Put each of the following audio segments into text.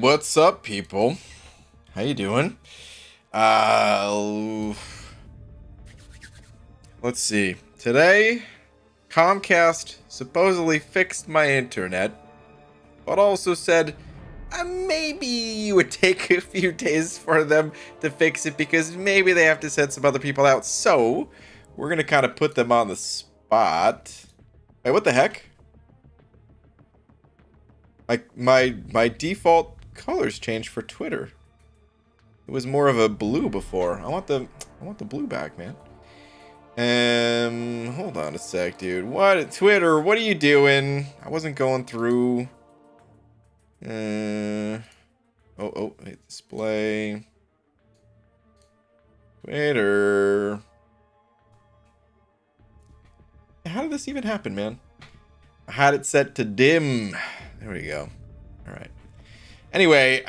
what's up, people? How you doing? Let's see. Today, Comcast supposedly fixed my internet, but also said maybe it would take a few days for them to fix it because maybe they have to send some other people out. So, we're gonna kind of put them on the spot. Wait, what the heck? Like my default colors changed for Twitter. It was more of a blue before. I want the blue back, man. Hold on a sec, dude. What, Twitter? What are you doing? I wasn't going through. Display. Twitter. How did this even happen, man? I had it set to dim. There we go. All right. Anyway,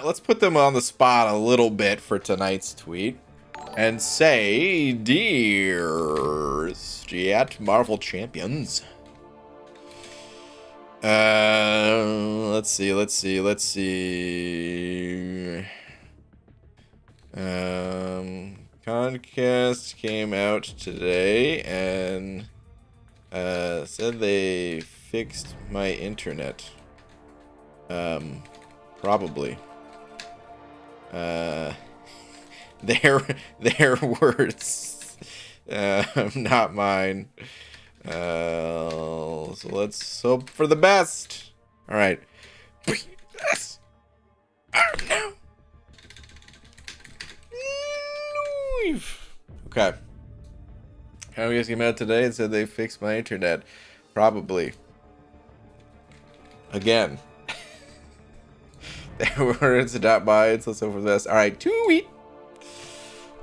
let's put them on the spot a little bit for tonight's tweet. And say, dear Jet Marvel Champions. Let's see. Comcast came out today and said they fixed my internet. Probably. Their words, not mine. So let's hope for the best. All right. Okay. Comcast came out today and said they fixed my internet. Probably. Again. Their words, not mine. So for this. All right. Tweet.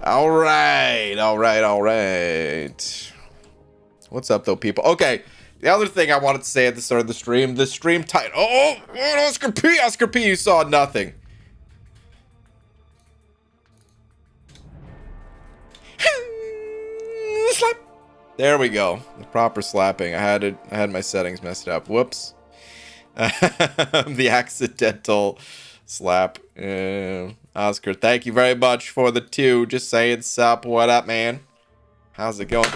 All right. What's up, though, people? Okay. The other thing I wanted to say at the start of the stream title. Oh, Oscar P, you saw nothing. Slap. There we go. The proper slapping. I had my settings messed up. Whoops. The accidental slap. Oscar, thank you very much for the 2. Just saying, sup, what up, man? How's it going?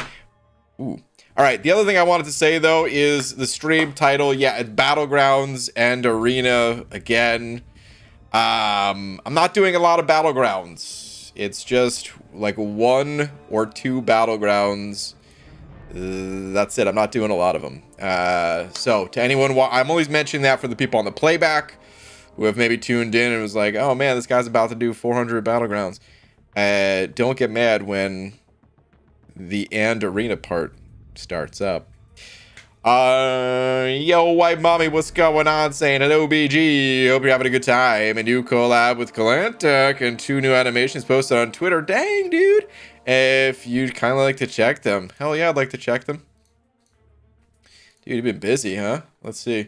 Ooh. All right, the other thing I wanted to say, though, is the stream title. Yeah, it's Battlegrounds and Arena again. I'm not doing a lot of Battlegrounds. It's just like 1 or 2 Battlegrounds. That's it. I'm not doing a lot of them. So to anyone, I'm always mentioning that for the people on the playback who have maybe tuned in and was like, oh man, this guy's about to do 400 Battlegrounds. Don't get mad when the arena part starts up. Yo, white mommy, what's going on? Saying hello, BG. Hope you're having a good time. A new collab with Galantic and 2 new animations posted on Twitter. Dang, dude. If you'd kind of like to check them. Hell yeah, I'd like to check them. Dude, you've been busy, huh? Let's see.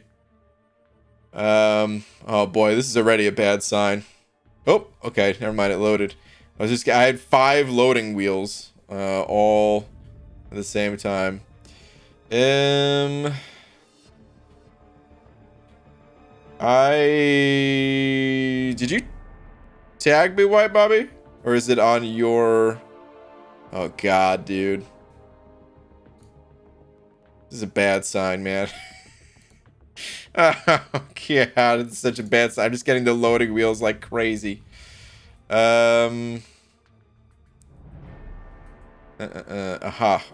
Oh boy, this is already a bad sign. Oh, okay, never mind, it loaded. I had 5 loading wheels, all at the same time. Did you tag me, White Bobby? Or is it on your... Oh god, dude. This is a bad sign, man. Oh god, it's such a bad sign. I'm just getting the loading wheels like crazy. Aha.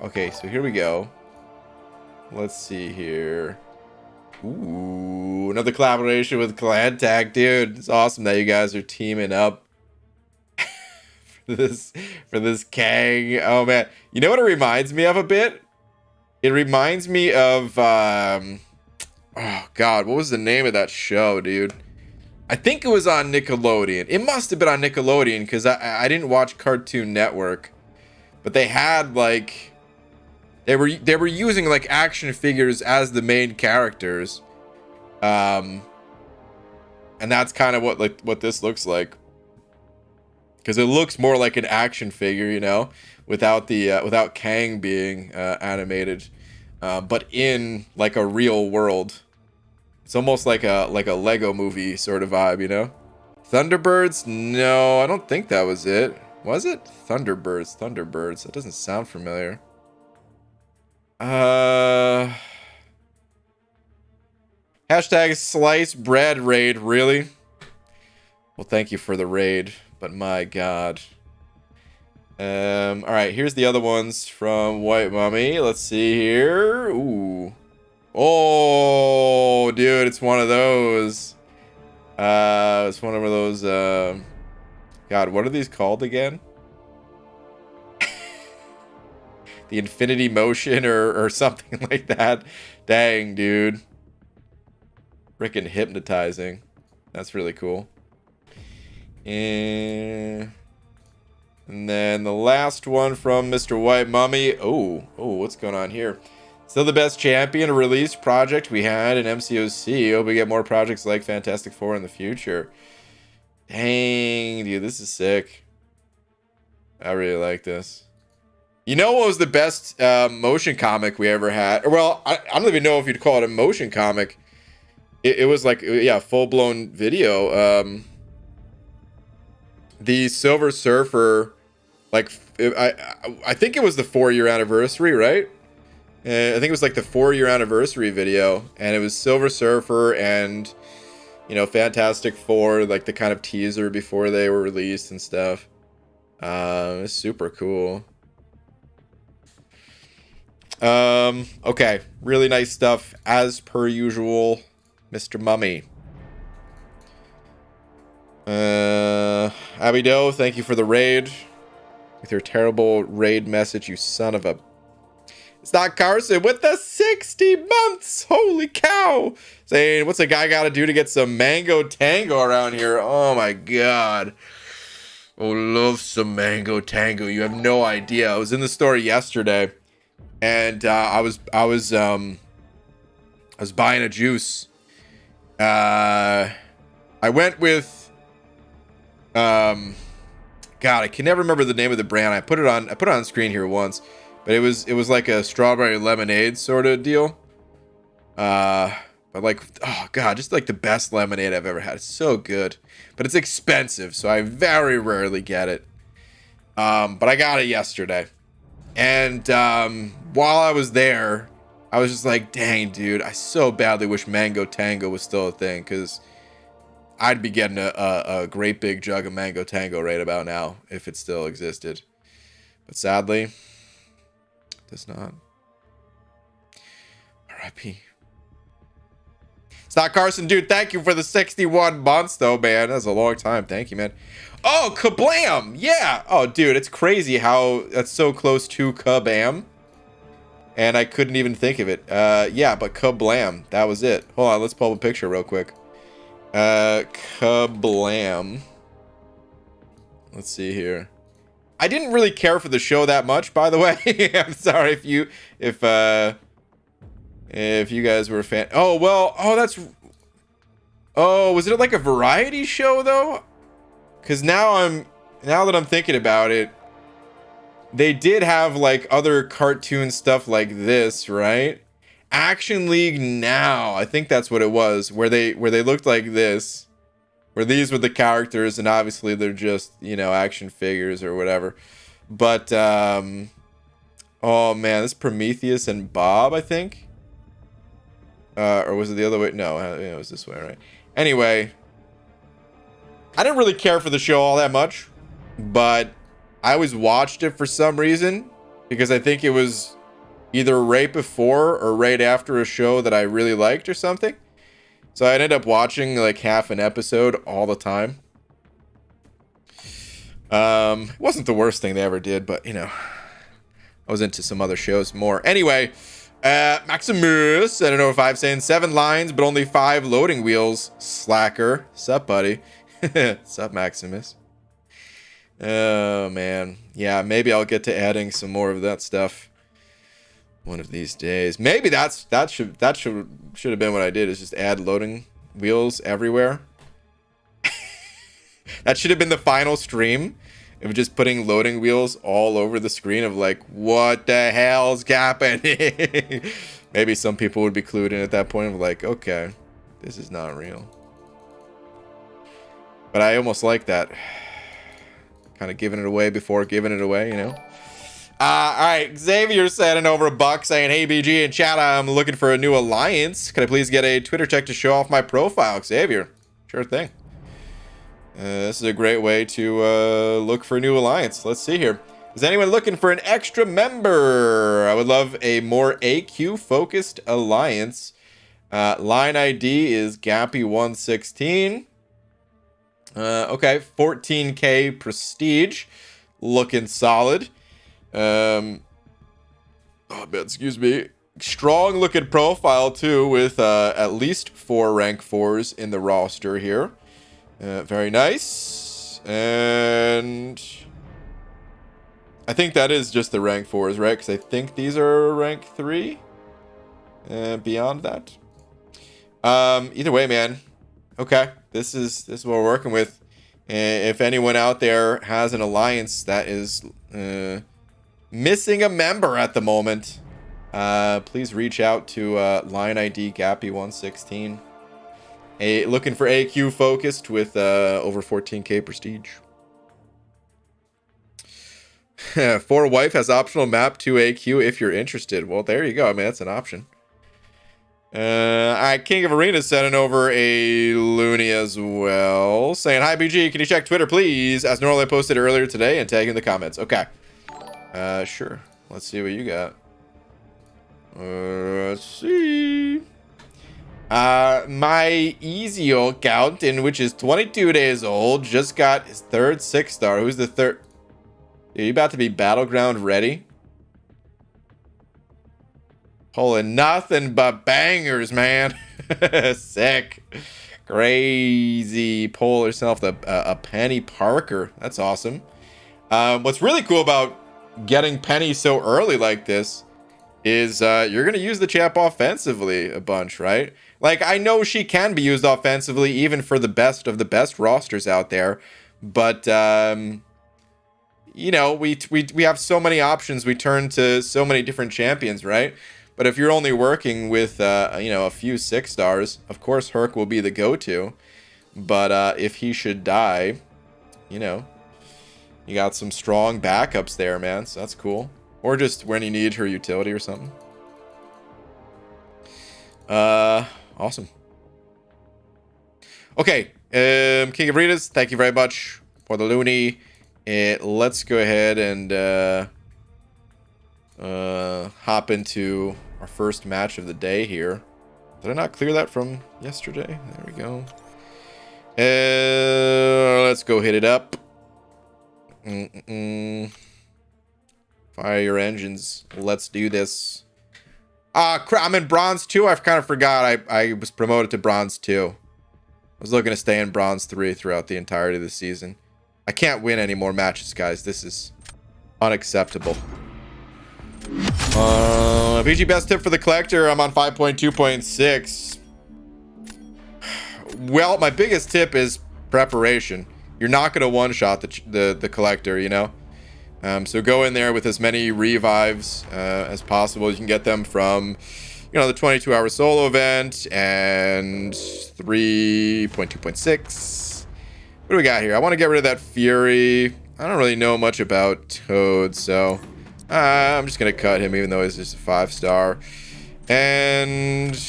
Okay, so here we go. Let's see here. Ooh, another collaboration with Clan Tag, dude. It's awesome that you guys are teaming up for this Kang. Oh man, you know what it reminds me of a bit? It reminds me of oh god, what was the name of that show, dude? I think it was on Nickelodeon. It must have been on Nickelodeon because I didn't watch Cartoon Network, but they had like they were using like action figures as the main characters, and that's kind of what this looks like, because it looks more like an action figure, you know, without without Kang being animated, but in like a real world. It's almost like a Lego movie sort of vibe, you know? Thunderbirds? No, I don't think that was it. Was it? Thunderbirds. Thunderbirds. That doesn't sound familiar. Hashtag slice bread raid, really? Well, thank you for the raid, but my god. Alright, here's the other ones from White Mummy. Let's see here. Ooh. Oh, dude, it's one of those. It's one of those, God, what are these called again? The infinity motion or something like that. Dang, dude. Freaking hypnotizing. That's really cool. And then the last one from Mr. White Mummy. Oh, what's going on here? Still the best champion release project we had in MCOC. Hope we get more projects like Fantastic Four in the future. Dang, dude, this is sick. I really like this. You know what was the best motion comic we ever had? Well, I don't even know if you'd call it a motion comic. It was like, yeah, full-blown video. The Silver Surfer, like, I think it was the 4-year anniversary, right? I think it was like the 4-year anniversary video, and it was Silver Surfer and, you know, Fantastic Four, like the kind of teaser before they were released and stuff. It's super cool. Okay, really nice stuff as per usual, Mr. Mummy. Abby Doe, thank you for the raid. With your terrible raid message, you son of a... It's not Carson with the 60 months! Holy cow! Saying, what's a guy gotta do to get some mango tango around here? Oh my god. Oh, love some mango tango. You have no idea. I was in the store yesterday, and I was buying a juice. I went with God, I can never remember the name of the brand. I put it on screen here once, but it was like a strawberry lemonade sort of deal. But like, oh god, just like the best lemonade I've ever had. It's so good, but it's expensive, so I very rarely get it. But I got it yesterday, and while I was there, I was just like, dang, dude, I so badly wish Mango Tango was still a thing, because I'd be getting a great big jug of Mango Tango right about now if it still existed. But sadly, it does not. R.I.P. It's not Carson, dude. Thank you for the 61 months, though, man. That's a long time. Thank you, man. Oh, kablam! Yeah. Oh, dude, it's crazy how that's so close to kabam. And I couldn't even think of it. Yeah, but kablam. That was it. Hold on, let's pull up a picture real quick. Kablam. Let's see here. I didn't really care for the show that much, by the way. I'm sorry if you guys were a fan. Oh, well, was it like a variety show though? Cuz now that I'm thinking about it, they did have like other cartoon stuff like this, right? Action League Now, I think that's what it was, where they looked like this, where these were the characters, and obviously they're just, you know, action figures or whatever. But oh man, this Prometheus and Bob, I think, or was it the other way? No, it was this way, right? Anyway, I didn't really care for the show all that much, but I always watched it for some reason, because I think it was either right before or right after a show that I really liked or something. So I ended up watching like half an episode all the time. It wasn't the worst thing they ever did, but you know, I was into some other shows more. Anyway, Maximus, I don't know if I'm saying 7 lines, but only 5 loading wheels. Slacker. Sup, buddy? Sup, Maximus? Oh man, yeah, maybe I'll get to adding some more of that stuff one of these days. Maybe that should have been what I did, is just add loading wheels everywhere. That should have been the final stream, of just putting loading wheels all over the screen of like, what the hell's happening? Maybe some people would be clued in at that point of like, okay, This is not real. But I almost like that. Kind of giving it away before giving it away, you know? Alright, Xavier sending over a buck saying, hey BG and chat, I'm looking for a new alliance. Can I please get a Twitter check to show off my profile? Xavier, sure thing. This is a great way to look for a new alliance. Let's see here. Is anyone looking for an extra member? I would love a more AQ focused alliance. Line ID is Gappy116. Okay, 14k prestige. Looking solid. Excuse me. Strong looking profile too, with at least 4 rank 4s in the roster here. Very nice. And I think that is just the rank 4s, right? Because I think these are rank 3. Beyond that. Either way, man. Okay, this is what we're working with. If anyone out there has an alliance that is missing a member at the moment, please reach out to line ID Gappy116. Looking for AQ focused with over 14k prestige. 4 wife has optional map to AQ if you're interested. Well, there you go. I mean, that's an option. Alright, King of Arenas sending over a loony as well, saying, hi BG, can you check Twitter please? As normally posted earlier today and tag in the comments. Okay. Sure. Let's see what you got. Let's see. My Ezio Countin, which is 22 days old, just got his 3rd 6-star. Who's the 3rd? Are you about to be Battleground ready? Pulling nothing but bangers, man. Sick. Crazy. Pull herself a Penny Parker. That's awesome. What's really cool about getting Penny so early like this is you're going to use the champ offensively a bunch, right? Like, I know she can be used offensively even for the best of the best rosters out there. But, you know, we have so many options. We turn to so many different champions, right? But if you're only working with, you know, a few 6-stars, of course Herc will be the go-to. But if he should die, you know, you got some strong backups there, man. So that's cool. Or just when you need her utility or something. Awesome. Okay, King of Ritas, thank you very much for the loony. Let's go ahead and hop into our first match of the day here. Did I not clear that from yesterday? There we go. Let's go hit it up. Fire your engines. Let's do this. Crap, I'm in Bronze 2. I kind of forgot I was promoted to Bronze 2. I was looking to stay in Bronze 3 throughout the entirety of the season. I can't win any more matches, guys. This is unacceptable. PG best tip for the collector. I'm on 5.2.6. Well, my biggest tip is preparation. You're not going to one-shot the collector, you know? So go in there with as many revives as possible. You can get them from, you know, the 22-hour solo event and 3.2.6. What do we got here? I want to get rid of that Fury. I don't really know much about Toad, so I'm just going to cut him even though he's just a 5-star. And,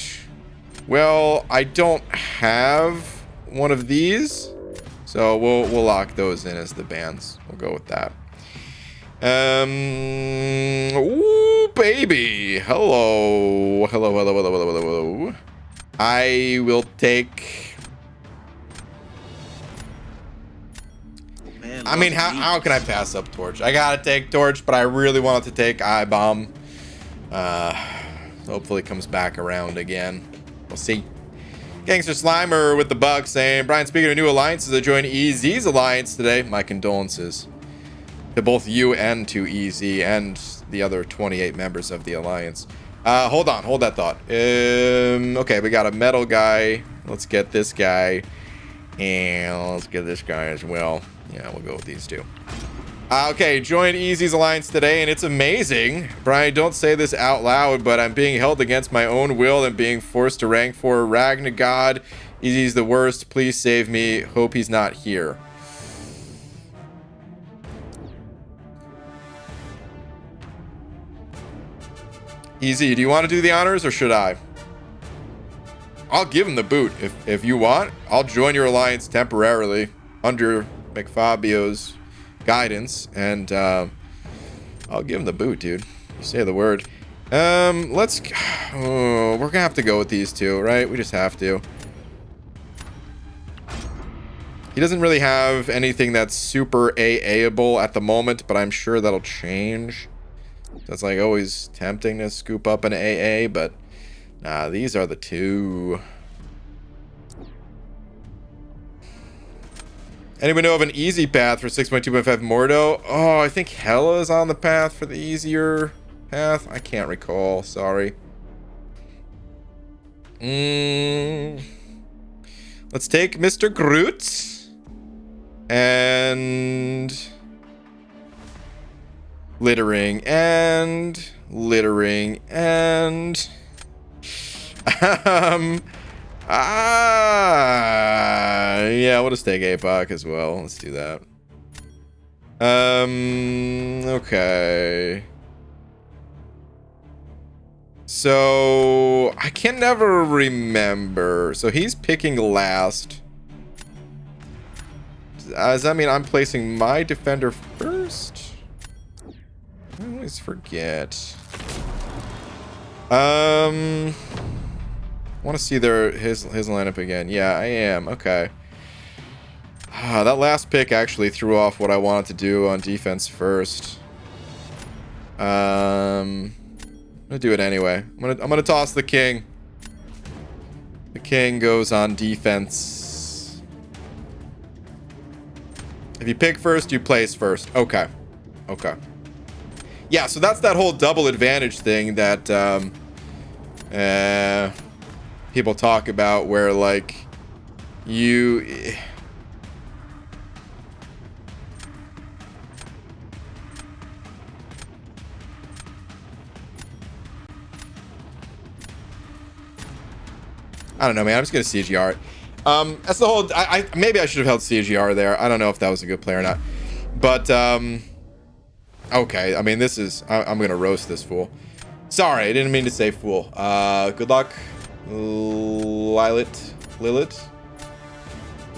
well, I don't have one of these, so we'll lock those in as the bans. We'll go with that. Ooh, baby. Hello. Hello. I will take... Man, I mean, how can I pass up Torch? I gotta take Torch, but I really wanted to take I-Bomb. Hopefully it comes back around again. We'll see. Gangster Slimer with the buck saying, Brian, speaking of new alliances, I joined EZ's alliance today. My condolences to both you and to EZ and the other 28 members of the alliance. Hold that thought. Okay, we got a metal guy. Let's get this guy. And let's get this guy as well. Yeah, we'll go with these two. Okay, joined Easy's alliance today, and it's amazing. Brian, don't say this out loud, but I'm being held against my own will and being forced to rank 4 Ragnagod. Easy's the worst. Please save me. Hope he's not here. Easy, do you want to do the honors, or should I? I'll give him the boot. If you want, I'll join your alliance temporarily under McFabio's guidance, and I'll give him the boot, dude. You say the word. Let's... Oh, we're gonna have to go with these two, right? We just have to. He doesn't really have anything that's super AA-able at the moment, but I'm sure that'll change. That's like always tempting to scoop up an AA, but nah, these are the two. Anyone know of an easy path for 6.2.5 Mordo? Oh, I think Hela is on the path for the easier path. I can't recall. Sorry. Let's take Mr. Groot. And... littering. And... littering. And... yeah, we'll just take APOC as well. Let's do that. Okay. So, I can never remember. So, he's picking last. Does that mean I'm placing my defender first? I always forget. I want to see his lineup again. Yeah, I am. Okay. That last pick actually threw off what I wanted to do on defense first. I'm gonna do it anyway. I'm gonna toss the king. The king goes on defense. If you pick first, you place first. Okay. Okay. Yeah, so that's that whole double advantage thing that people talk about, where like you... I don't know, man. I'm just gonna CGR it. That's the whole... maybe I should have held CGR there. I don't know if that was a good play or not. But, okay, I mean, this is... I'm gonna roast this fool. Sorry, I didn't mean to say fool. Good luck. Lilith.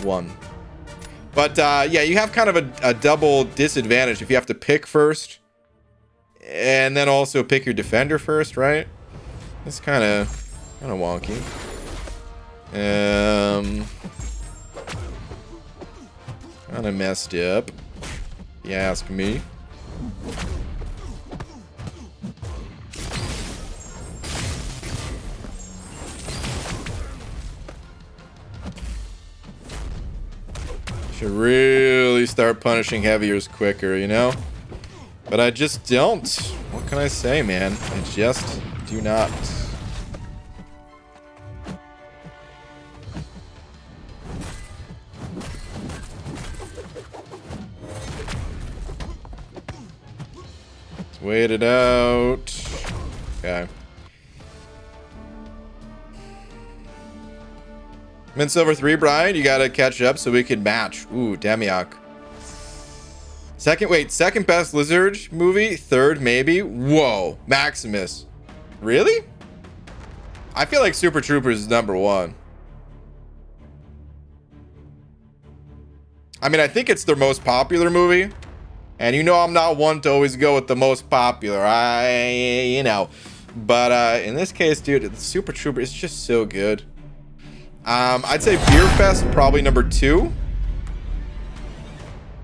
1. But, yeah, you have kind of a double disadvantage if you have to pick first. And then also pick your defender first, right? It's kind of wonky. Kind of messed up, if you ask me. Should really start punishing heaviers quicker, you know? But I just don't. What can I say, man? I just do not. Wait it out. Okay. Mint Silver 3, Brian. You gotta catch up so we can match. Ooh, Demiok. Second best Lizard movie. Third, maybe. Whoa, Maximus. Really? I feel like Super Troopers is number 1. I mean, I think it's their most popular movie. And you know I'm not one to always go with the most popular. You know. But in this case, dude, Super Trooper is just so good. I'd say Beer Fest probably number 2.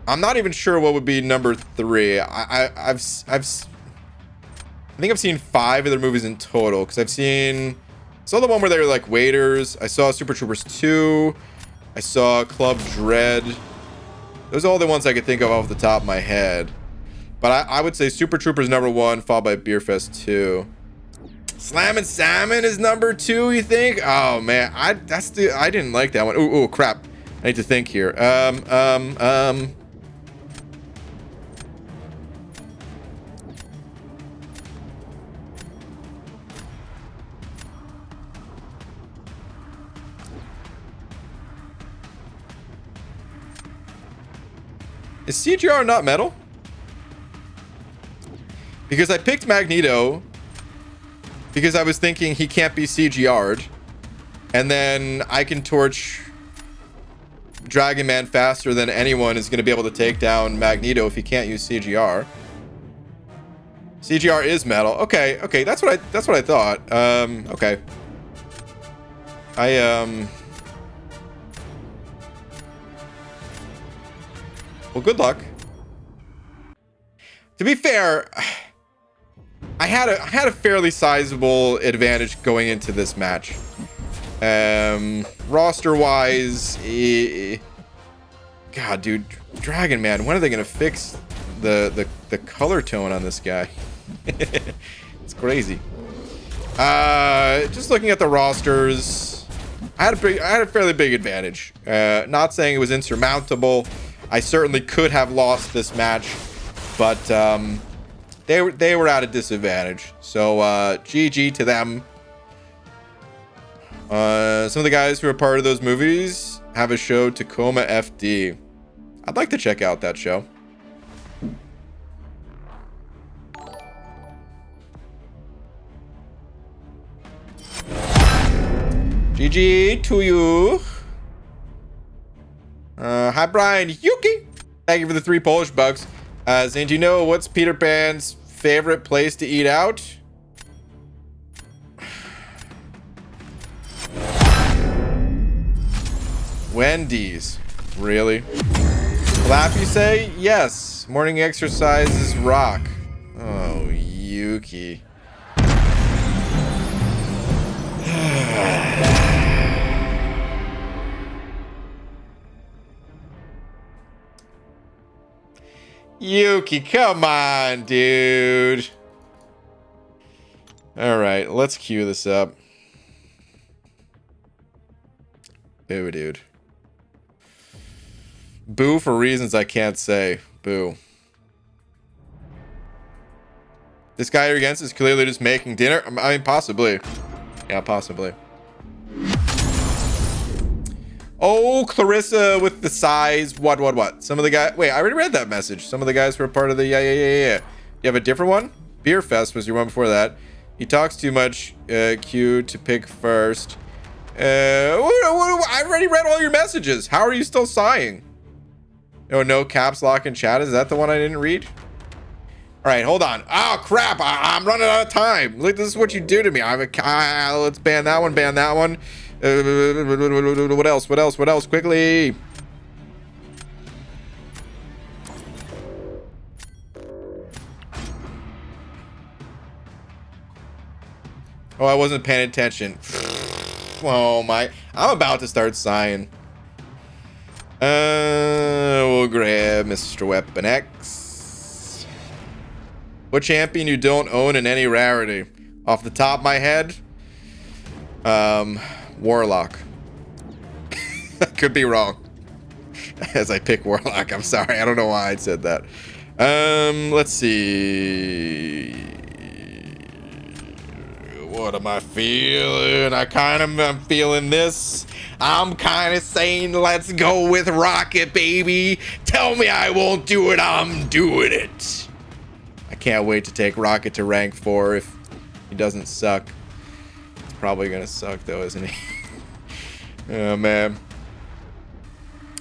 I'm not even sure what would be number 3. I think I've seen 5 of their movies in total, because I've saw the one where they were like waiters. I saw Super Troopers 2. I saw Club Dread. Those are all the ones I could think of off the top of my head. But I would say Super Troopers number 1, followed by Beer Fest 2. Slammin' Salmon is number 2, you think? Oh man, I didn't like that one. Ooh, crap. I need to think here. Is CGR not metal? Because I picked Magneto because I was thinking he can't be CGR'd. And then I can torch Dragon Man faster than anyone is going to be able to take down Magneto if he can't use CGR. CGR is metal. Okay, okay, that's what I thought. Okay. Well, good luck. To be fair, I had a fairly sizable advantage going into this match. Roster wise, God, dude, Dragon Man, when are they gonna fix the color tone on this guy? It's crazy. Just looking at the rosters, I had a fairly big advantage. Not saying it was insurmountable. I certainly could have lost this match, but they were at a disadvantage. So GG to them. Some of the guys who are part of those movies have a show, Tacoma FD. I'd like to check out that show. GG to you. Hi, Brian Yuki. Thank you for the 3 Polish bucks. Zane, do you know what's Peter Pan's favorite place to eat out? Wendy's. Really? Clap, you say? Yes. Morning exercises rock. Oh, Yuki. Yuki, come on, dude. All right, let's cue this up. Boo, dude. Boo for reasons I can't say. Boo. This guy you're against is clearly just making dinner. I mean, possibly. Yeah, possibly. Oh, Clarissa with the size. What? Some of the guys. Wait, I already read that message. Some of the guys were part of the. Yeah. You have a different one? Beer Fest was your one before that. He talks too much. Q to pick first. I already read all your messages. How are you still sighing? Oh, no caps lock in chat. Is that the one I didn't read? All right, hold on. Oh, crap. I'm running out of time. Look, this is what you do to me. Let's ban that one. Ban that one. What else? What else? Quickly. Oh, I wasn't paying attention. Oh, my. I'm about to start sighing. We'll grab Mr. Weapon X. What champion you don't own in any rarity? Off the top of my head, Warlock. I could be wrong. As I pick Warlock, I'm sorry. I don't know why I said that. Let's see. What am I feeling? I'm feeling this. I'm kind of saying let's go with Rocket, baby. Tell me I won't do it. I'm doing it. I can't wait to take Rocket to rank 4 if he doesn't suck. He's probably gonna suck though, isn't he? Oh, man.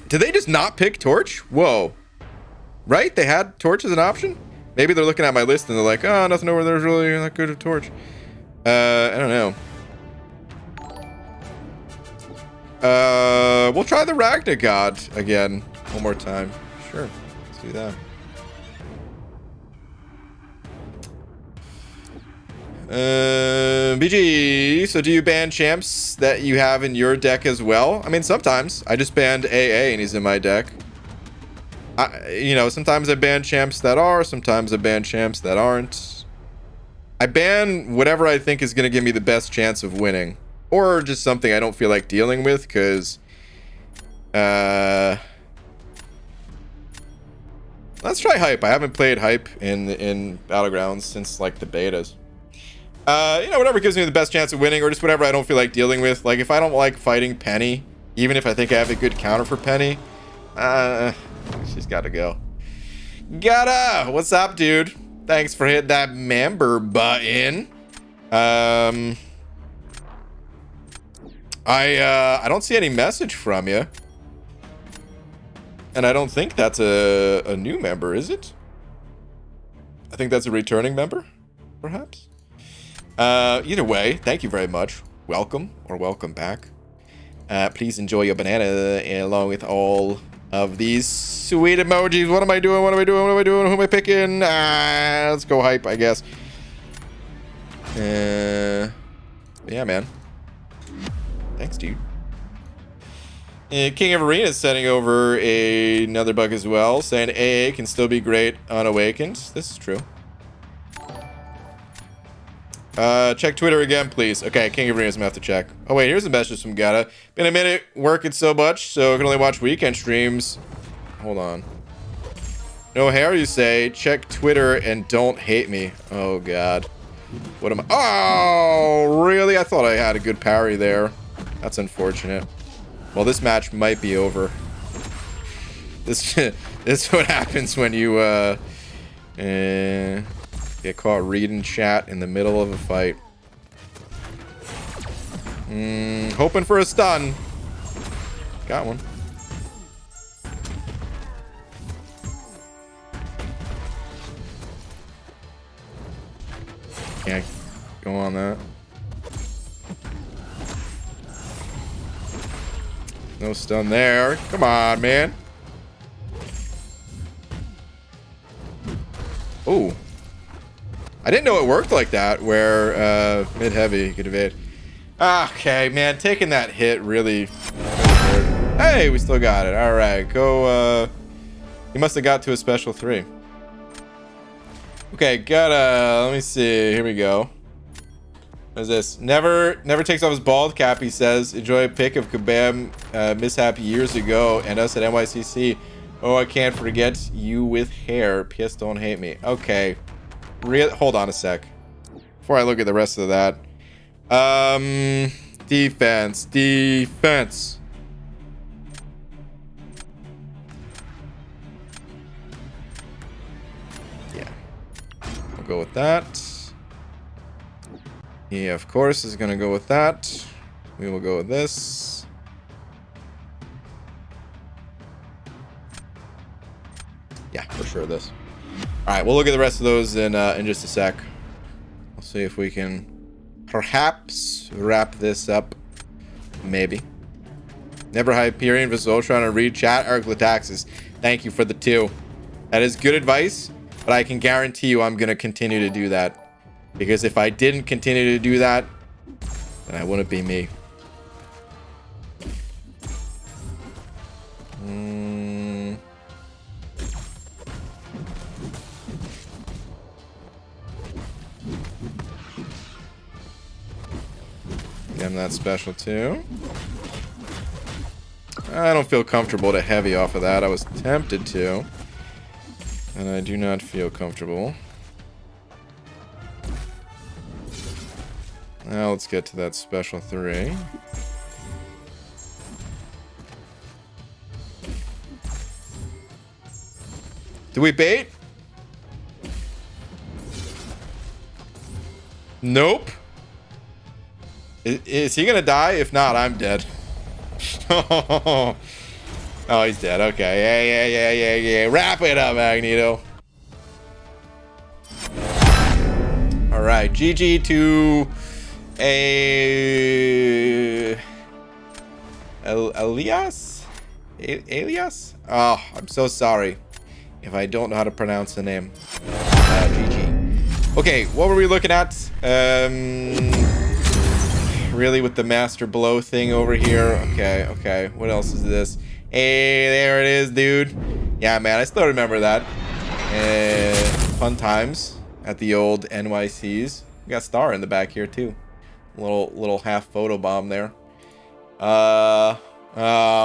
Did they just not pick Torch? Whoa. Right? They had Torch as an option? Maybe they're looking at my list and they're like, oh, nothing over there's really that good of Torch. I don't know. We'll try the Ragnar God again one more time. Sure. Let's do that. BG, so do you ban champs that you have in your deck as well? I mean, sometimes. I just banned AA and he's in my deck. Sometimes I ban champs that are, sometimes I ban champs that aren't. I ban whatever I think is going to give me the best chance of winning. Or just something I don't feel like dealing with, because... let's try Hype. I haven't played Hype in Battlegrounds since, like, the betas. Whatever gives me the best chance of winning, or just whatever I don't feel like dealing with. Like, if I don't like fighting Penny, even if I think I have a good counter for Penny, she's got to go. Gotta, what's up, dude? Thanks for hitting that member button. I don't see any message from you. And I don't think that's a new member, is it? I think that's a returning member, perhaps. Either way, thank you very much. Welcome or welcome back. Please enjoy your banana along with all of these sweet emojis. What am I doing? What am I doing? What am I doing? Who am I picking? Let's go hype, I guess. Yeah, man. Thanks, dude. King of Arena is sending over another bug as well, saying AA can still be great unawakened. This is true. Check Twitter again, please. Okay, King of Arena's gonna have to check. Oh wait, here's a message from Gata. Been a minute working so much, so I can only watch weekend streams. Hold on. No hair, you say. Check Twitter and don't hate me. Oh god. What am I? Oh, really? I thought I had a good parry there. That's unfortunate. Well, this match might be over. This is what happens when you get caught reading chat in the middle of a fight. Hoping for a stun. Got one. Can't go on that. No stun there. Come on, man. Oh. I didn't know it worked like that, where mid-heavy could evade. Okay, man. Taking that hit really hurt. Hey, we still got it. All right. Go. He must have got to a special 3. Okay, let me see. Here we go. What is this? Never takes off his bald cap, he says. Enjoy a pic of Kabam mishap years ago and us at NYCC. Oh, I can't forget you with hair. P.S. Don't hate me. Okay. Hold on a sec. Before I look at the rest of that. Defense. Yeah. We'll go with that. He, of course, is going to go with that. We will go with this. Yeah, for sure this. All right, we'll look at the rest of those in just a sec. We'll see if we can perhaps wrap this up. Maybe. Never Hyperion vs. Ultron and read chat. Eric Lataxis, thank you for the 2. That is good advice, but I can guarantee you I'm going to continue to do that. Because if I didn't continue to do that, then I wouldn't be me. Damn, that's special too. I don't feel comfortable to heavy off of that. I was tempted to. And I do not feel comfortable. Now let's get to that special 3. Do we bait? Nope. Is he gonna die? If not, I'm dead. Oh, he's dead. Okay. Yeah. Wrap it up, Magneto. All right. GG to Elias? Alias? Oh, I'm so sorry if I don't know how to pronounce the name. GG. Okay, what were we looking at? Really with the Master Blow thing over here. Okay. What else is this? Hey, there it is, dude. Yeah, man, I still remember that. Fun times at the old NYCs. We got Star in the back here too. Little half photo bomb there. Oh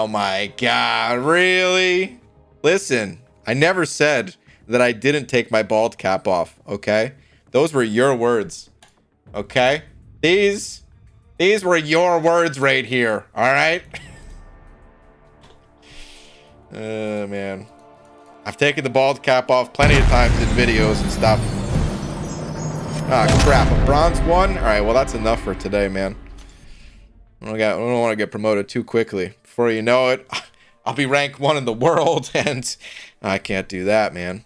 my god, really? Listen, I never said that I didn't take my bald cap off, okay? Those were your words. Okay? These were your words right here, all right? Man. I've taken the bald cap off plenty of times in videos and stuff. Ah, crap. A bronze 1? Alright, well, that's enough for today, man. I don't want to get promoted too quickly. Before you know it, I'll be rank 1 in the world, and I can't do that, man.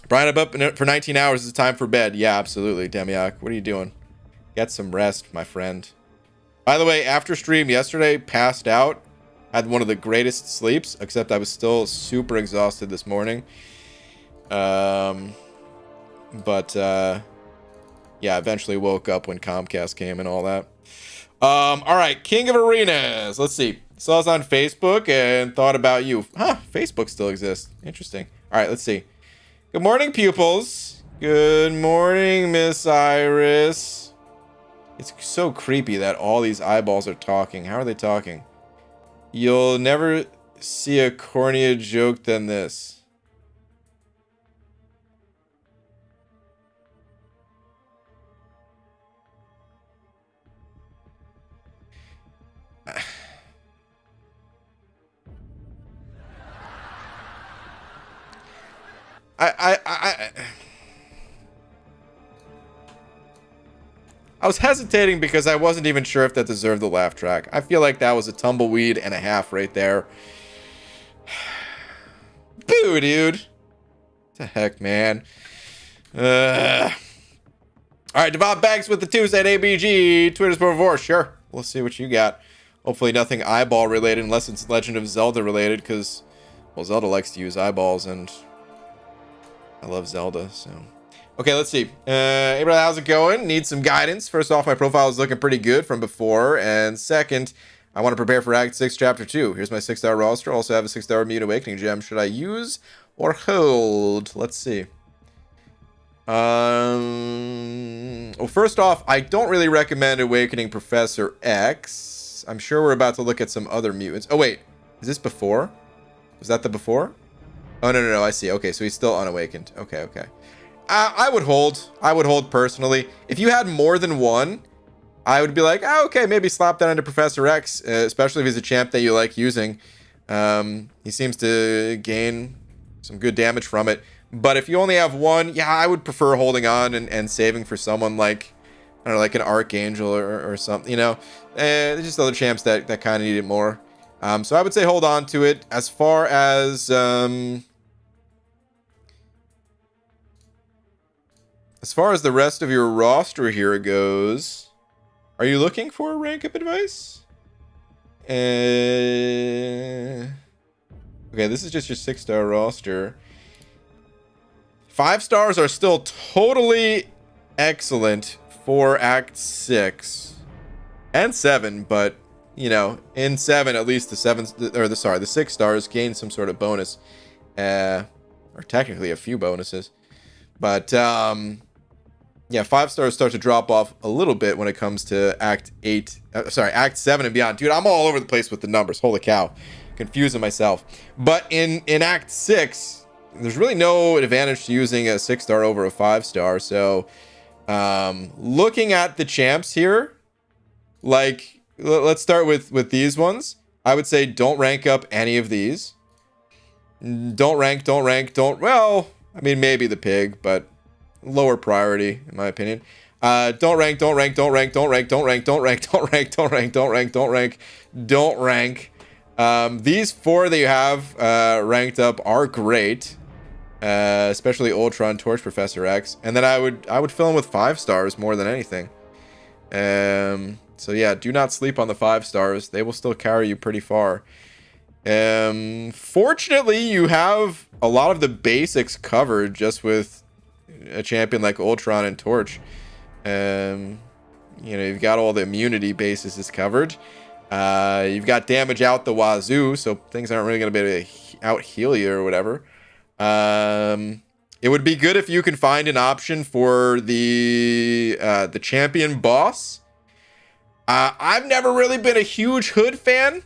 Brian, I'm up for 19 hours. It's time for bed. Yeah, absolutely, Demiak. What are you doing? Get some rest, my friend. By the way, after stream yesterday, passed out. Had one of the greatest sleeps, except I was still super exhausted this morning. Yeah, eventually woke up when Comcast came and all that. All right, King of Arenas. Let's see. Saw us on Facebook and thought about you. Huh, Facebook still exists. Interesting. All right, let's see. Good morning, pupils. Good morning, Miss Iris. It's so creepy that all these eyeballs are talking. How are they talking? You'll never see a cornier joke than this. I was hesitating because I wasn't even sure if that deserved the laugh track. I feel like that was a tumbleweed and a half right there. Boo, dude. What the heck, man? Alright, Devon Banks with the Tuesday at ABG. Twitter's por favor. Sure. We'll see what you got. Hopefully nothing eyeball related unless it's Legend of Zelda related, because, well, Zelda likes to use eyeballs and I love Zelda, so... Okay, let's see. Abraham, how's it going? Need some guidance. First off, my profile is looking pretty good from before. And second, I want to prepare for Act 6, Chapter 2. Here's my 6-star roster. Also have a 6-star Mute Awakening gem. Should I use or hold? Let's see. Well, first off, I don't really recommend Awakening Professor X. I'm sure we're about to look at some other mutants. Oh, wait. Is this before? Was that the before? Oh, no. I see. Okay, so he's still unawakened. Okay. I would hold. I would hold personally. If you had more than one, I would be like, oh, okay, maybe slap that into Professor X, especially if he's a champ that you like using. He seems to gain some good damage from it. But if you only have one, yeah, I would prefer holding on and saving for someone like, I don't know, like an Archangel or something, you know. There's just other champs that kind of need it more. So I would say hold on to it. As far as the rest of your roster here goes, are you looking for rank up advice? Okay, this is just your 6-star roster. 5 stars are still totally excellent for Act 6 and 7, but you know, in 7 at least the 6 stars gain some sort of bonus, or technically a few bonuses, but yeah, 5 stars start to drop off a little bit when it comes to Act 7 and beyond. Dude, I'm all over the place with the numbers. Holy cow. Confusing myself. But in Act 6, there's really no advantage to using a 6-star over a 5-star. So, looking at the champs here, like, let's start with these ones. I would say don't rank up any of these. Don't rank. Well, I mean, maybe the pig, but lower priority in my opinion. Don't rank. These 4 that you have ranked up are great, especially Ultron, Torch, Professor X, and then I would fill them with 5 stars more than anything. So yeah, do not sleep on the 5 stars. They will still carry you pretty far. Fortunately, you have a lot of the basics covered just with a champion like Ultron and Torch. You know, you've got all the immunity bases covered. You've got damage out the wazoo, so things aren't really going to be able to out heal you or whatever. It would be good if you can find an option for the champion boss. I've never really been a huge Hood fan,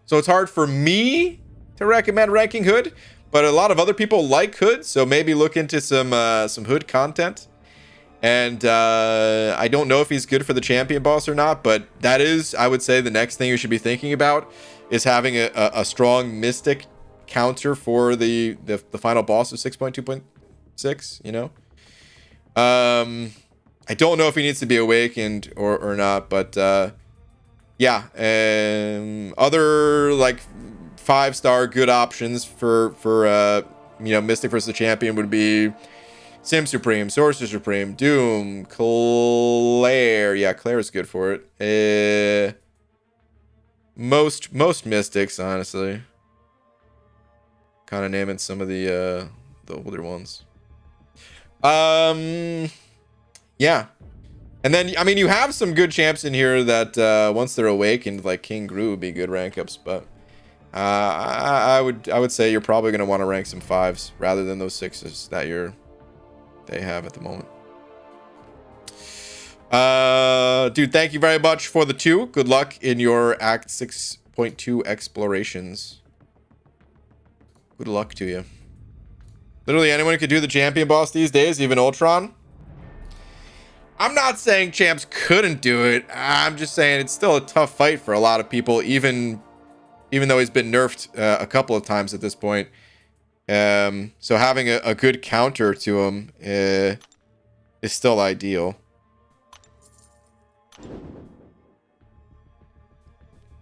so it's hard for me to recommend ranking Hood. But a lot of other people like Hood, so maybe look into some Hood content. And I don't know if he's good for the champion boss or not, but that is, I would say, the next thing you should be thinking about is having a strong Mystic counter for the final boss of 6.2.6, you know? I don't know if he needs to be awakened or not, but yeah. Other like 5-star good options for you know, Mystic versus the champion would be Sim Supreme, Sorcerer Supreme, Doom, Claire. Yeah, Claire is good for it. Most Mystics, honestly. Kind of naming some of the older ones. Yeah. And then, I mean, you have some good champs in here that once they're awakened, like King Gru would be good rank ups, but I would say you're probably going to want to rank some 5s rather than those 6s that they have at the moment. Dude, thank you very much for the 2. Good luck in your Act 6.2 explorations. Good luck to you. Literally anyone could do the champion boss these days, even Ultron. I'm not saying champs couldn't do it. I'm just saying it's still a tough fight for a lot of people, even though he's been nerfed a couple of times at this point. So having a good counter to him is still ideal.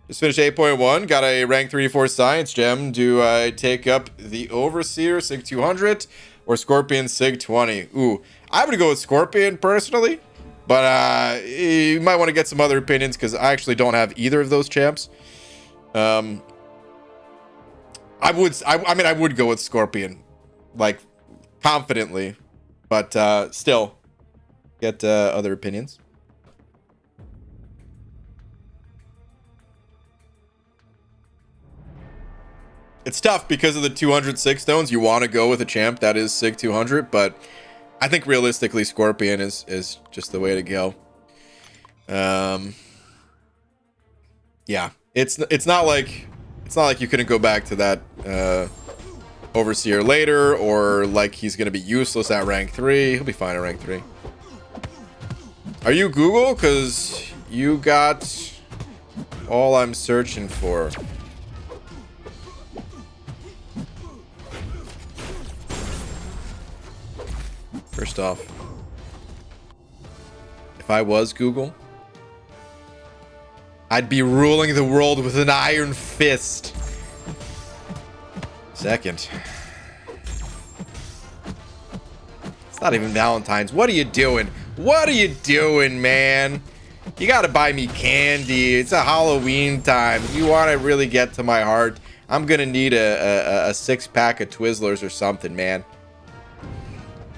Just finished 8.1. Got a rank 34 science gem. Do I take up the Overseer Sig 200 or Scorpion Sig 20? Ooh, I would go with Scorpion personally, but you might want to get some other opinions because I actually don't have either of those champs. I mean, I would go with Scorpion, like, confidently, but still, get other opinions. It's tough because of the 206 stones. You want to go with a champ that is Sig 200, but I think realistically, Scorpion is just the way to go. Yeah, it's not like you couldn't go back to that Overseer later, or like he's gonna be useless at rank 3. He'll be fine at rank 3. Are you Google? Cause you got all I'm searching for. First off, if I was Google, I'd be ruling the world with an iron fist. Second, it's not even Valentine's. What are you doing? What are you doing, man? You gotta buy me candy. It's a Halloween time. You want to really get to my heart, I'm gonna need a 6-pack of Twizzlers or something, man.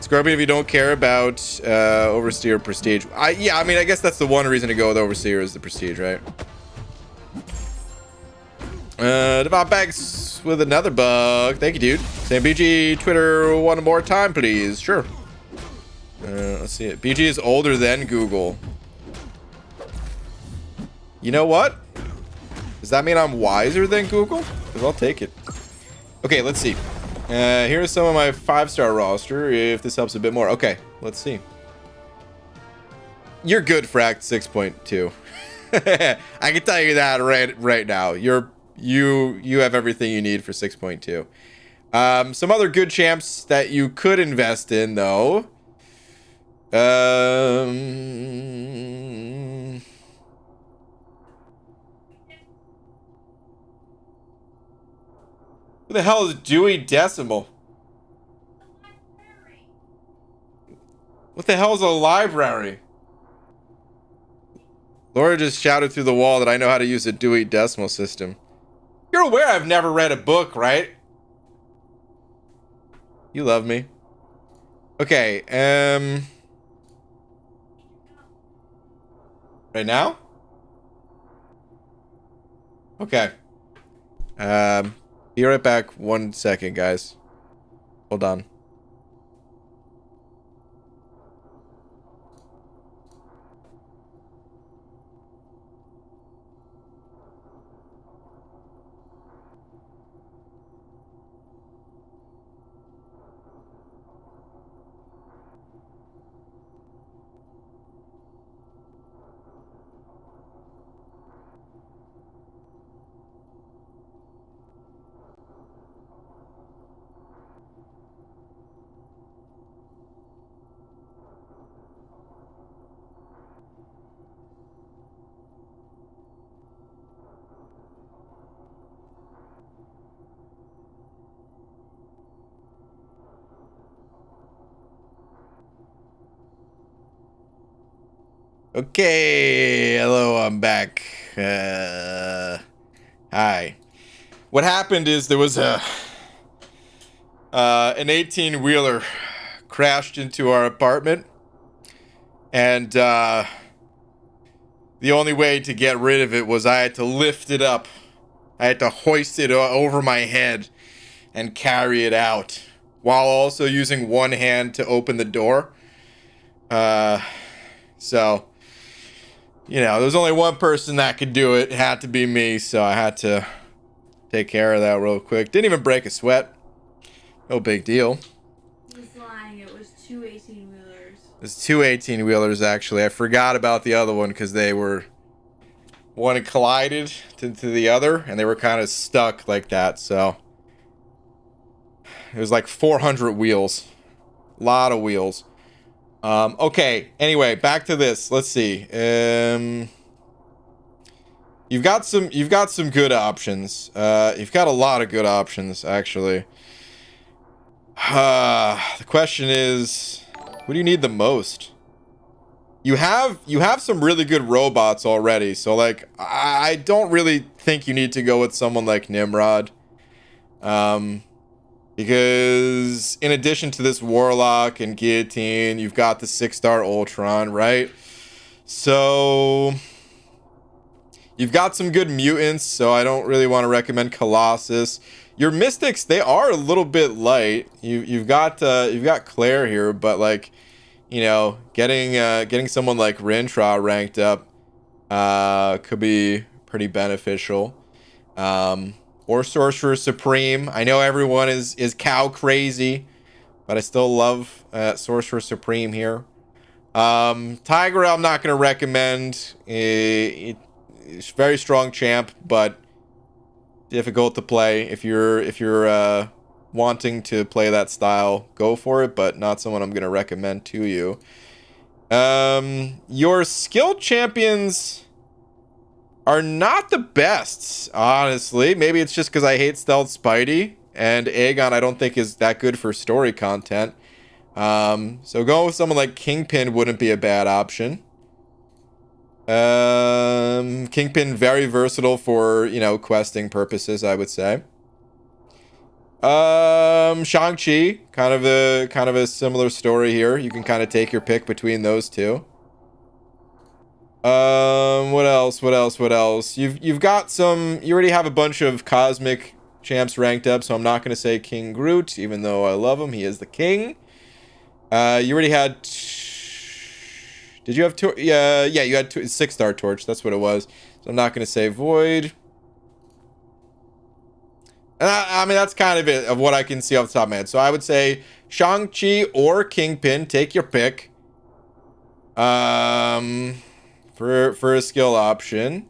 Scorpion, if you don't care about Overseer Prestige. Yeah, I mean, I guess that's the one reason to go with Overseer is the Prestige, right? Devon Bags with another bug. Thank you, dude. Same BG Twitter one more time, please. Sure. Let's see it. BG is older than Google. You know what? Does that mean I'm wiser than Google? Because I'll take it. Okay, let's see. Here's some of my 5-star roster, if this helps a bit more. Okay, let's see. You're good for Act 6.2. I can tell you that right now. You have everything you need for 6.2. Some other good champs that you could invest in, though. Who the hell is Dewey Decimal? What the hell is a library? Laura just shouted through the wall that I know how to use a Dewey Decimal System. You're aware I've never read a book, right? You love me. Okay, right now? Okay. Be right back 1 second, guys. Hold on. Okay, hello, I'm back. Hi. What happened is there was an 18-wheeler crashed into our apartment, and the only way to get rid of it was I had to lift it up. I had to hoist it over my head and carry it out, while also using one hand to open the door. So, you know, there was only one person that could do it. It had to be me, so I had to take care of that real quick. Didn't even break a sweat. No big deal. He was lying. It was two 18-wheelers. There's two 18-wheelers, actually. I forgot about the other one because they were... one had collided to the other, and they were kind of stuck like that, so... it was like 400 wheels. A lot of wheels. Okay, anyway, back to this. Let's see. You've got some good options. You've got a lot of good options, actually. The question is, who do you need the most? You have some really good robots already, so like I don't really think you need to go with someone like Nimrod. Because in addition to this Warlock and Guillotine, you've got the 6-star Ultron, right? So you've got some good mutants, so I don't really want to recommend Colossus. Your Mystics, they are a little bit light. You've got Claire here, but like, you know, getting someone like Rintra ranked up could be pretty beneficial. Or Sorcerer Supreme. I know everyone is cow crazy, but I still love Sorcerer Supreme here. Tiger, I'm not going to recommend. It's very strong champ, but difficult to play. If you're wanting to play that style, go for it, but not someone I'm going to recommend to you. Your skilled champions are not the best, honestly. Maybe it's just because I hate Stealth Spidey, and Aegon I don't think is that good for story content. So going with someone like Kingpin wouldn't be a bad option. Kingpin very versatile for, you know, questing purposes, I would say. Shang-Chi, kind of a similar story here. You can kind of take your pick between those two. What else? You've got some... you already have a bunch of cosmic champs ranked up, so I'm not going to say King Groot, even though I love him. He is the king. You already had... did you have... yeah, you had 6-star Torch. That's what it was. So I'm not going to say Void. And I mean, that's kind of it, of what I can see off the top of my head. So I would say Shang-Chi or Kingpin. Take your pick. For a skill option.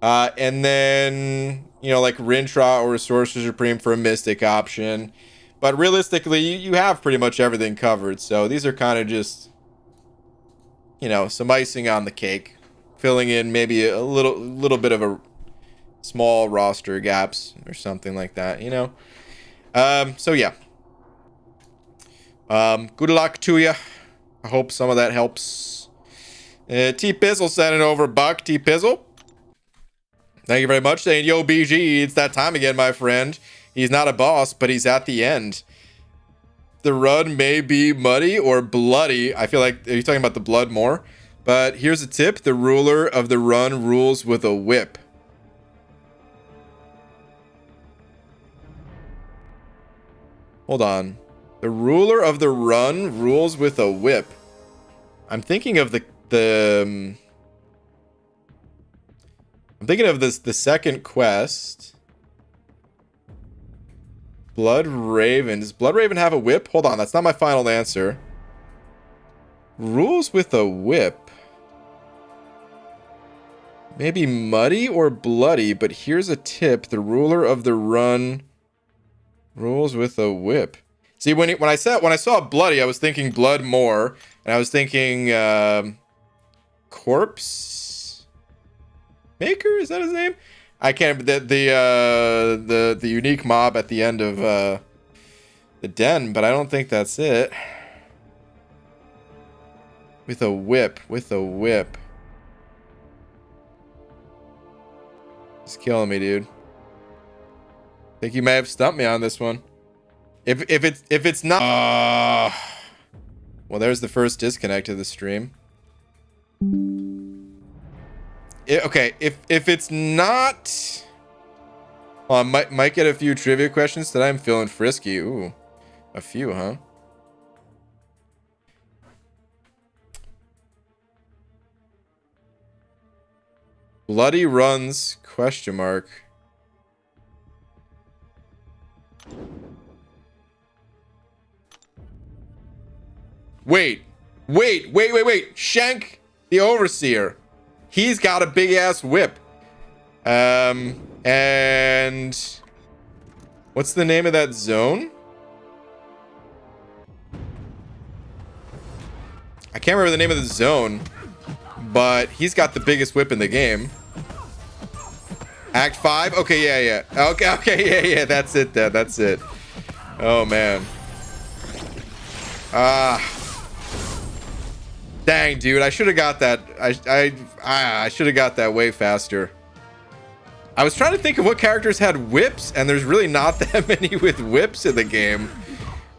And then, you know, like Rintra or Sorcerer Supreme for a Mystic option. But realistically, you have pretty much everything covered. So these are kind of just, you know, some icing on the cake. Filling in maybe a little bit of a small roster gaps or something like that, you know. So yeah. Good luck to you. I hope some of that helps. T-Pizzle sent it over, Buck. T-Pizzle. Thank you very much. Saying, yo, BG, it's that time again, my friend. He's not a boss, but he's at the end. The run may be muddy or bloody. I feel like, are you talking about the blood more? But here's a tip. The ruler of the run rules with a whip. Hold on. The ruler of the run rules with a whip. I'm thinking of I'm thinking of the second quest. Blood Raven. Does Blood Raven have a whip? Hold on, that's not my final answer. Rules with a whip. Maybe muddy or bloody, but here's a tip. The ruler of the run rules with a whip. See, when I saw bloody, I was thinking blood more, and I was thinking Corpse Maker, is that his name? I can't. The unique mob at the end of the den, but I don't think that's it. With a whip. It's killing me, dude. Think you may have stumped me on this one. If it's not, well, there's the first disconnect of the stream. Okay, if it's not, well, I might get a few trivia questions today. I'm feeling frisky. Ooh, a few, huh? Bloody runs, question mark. Wait. Shank the Overseer. He's got a big ass whip. And what's the name of that zone? I can't remember the name of the zone, but he's got the biggest whip in the game. Act 5? Okay, yeah. Okay, yeah. That's it, Dad. That's it. Oh, man. Dang, dude. I should have got that. I should have got that way faster. I was trying to think of what characters had whips, and there's really not that many with whips in the game.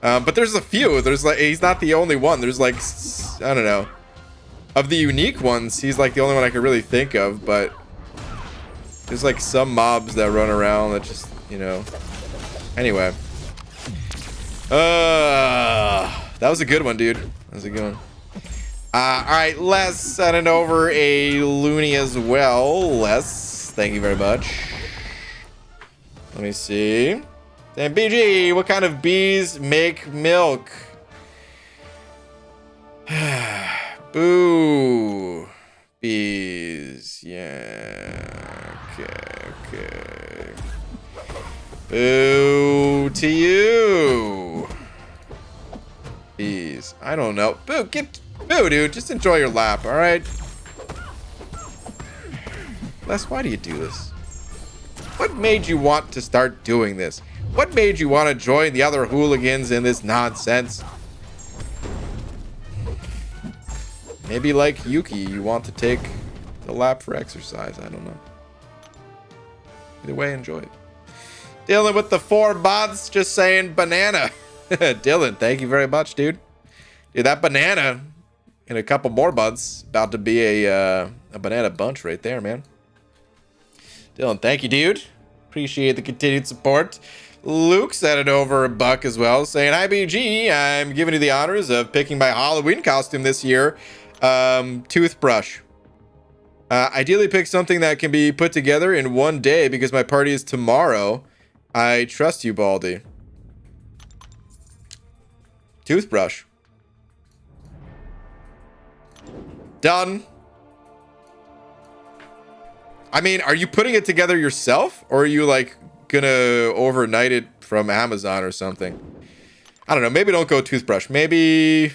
But there's a few. There's like, he's not the only one. There's like, I don't know. Of the unique ones, he's like the only one I could really think of, but there's like some mobs that run around that just, you know. Anyway. That was a good one, dude. That was a good one. Alright, Les sending over a loony as well. Les, thank you very much. Let me see. Then BG, what kind of bees make milk? Boo. Bees. Yeah. Okay. Boo to you. Bees. I don't know. Boo, boo, dude. Just enjoy your lap, alright? Les, why do you do this? What made you want to start doing this? What made you want to join the other hooligans in this nonsense? Maybe like Yuki, you want to take the lap for exercise. I don't know. Either way, enjoy it. Dylan with the 4 bots, just saying banana. Dylan, thank you very much, dude. Dude, that banana and a couple more buds about to be a banana bunch right there, man. Dylan, thank you, dude. Appreciate the continued support. Luke sent it over $1 as well, saying, "Hi, BG. I'm giving you the honors of picking my Halloween costume this year. Toothbrush. Ideally pick something that can be put together in one day because my party is tomorrow. I trust you, Baldy." Toothbrush. Done. I mean, are you putting it together yourself, or are you like gonna overnight it from Amazon or something? I don't know. Maybe don't go toothbrush. Maybe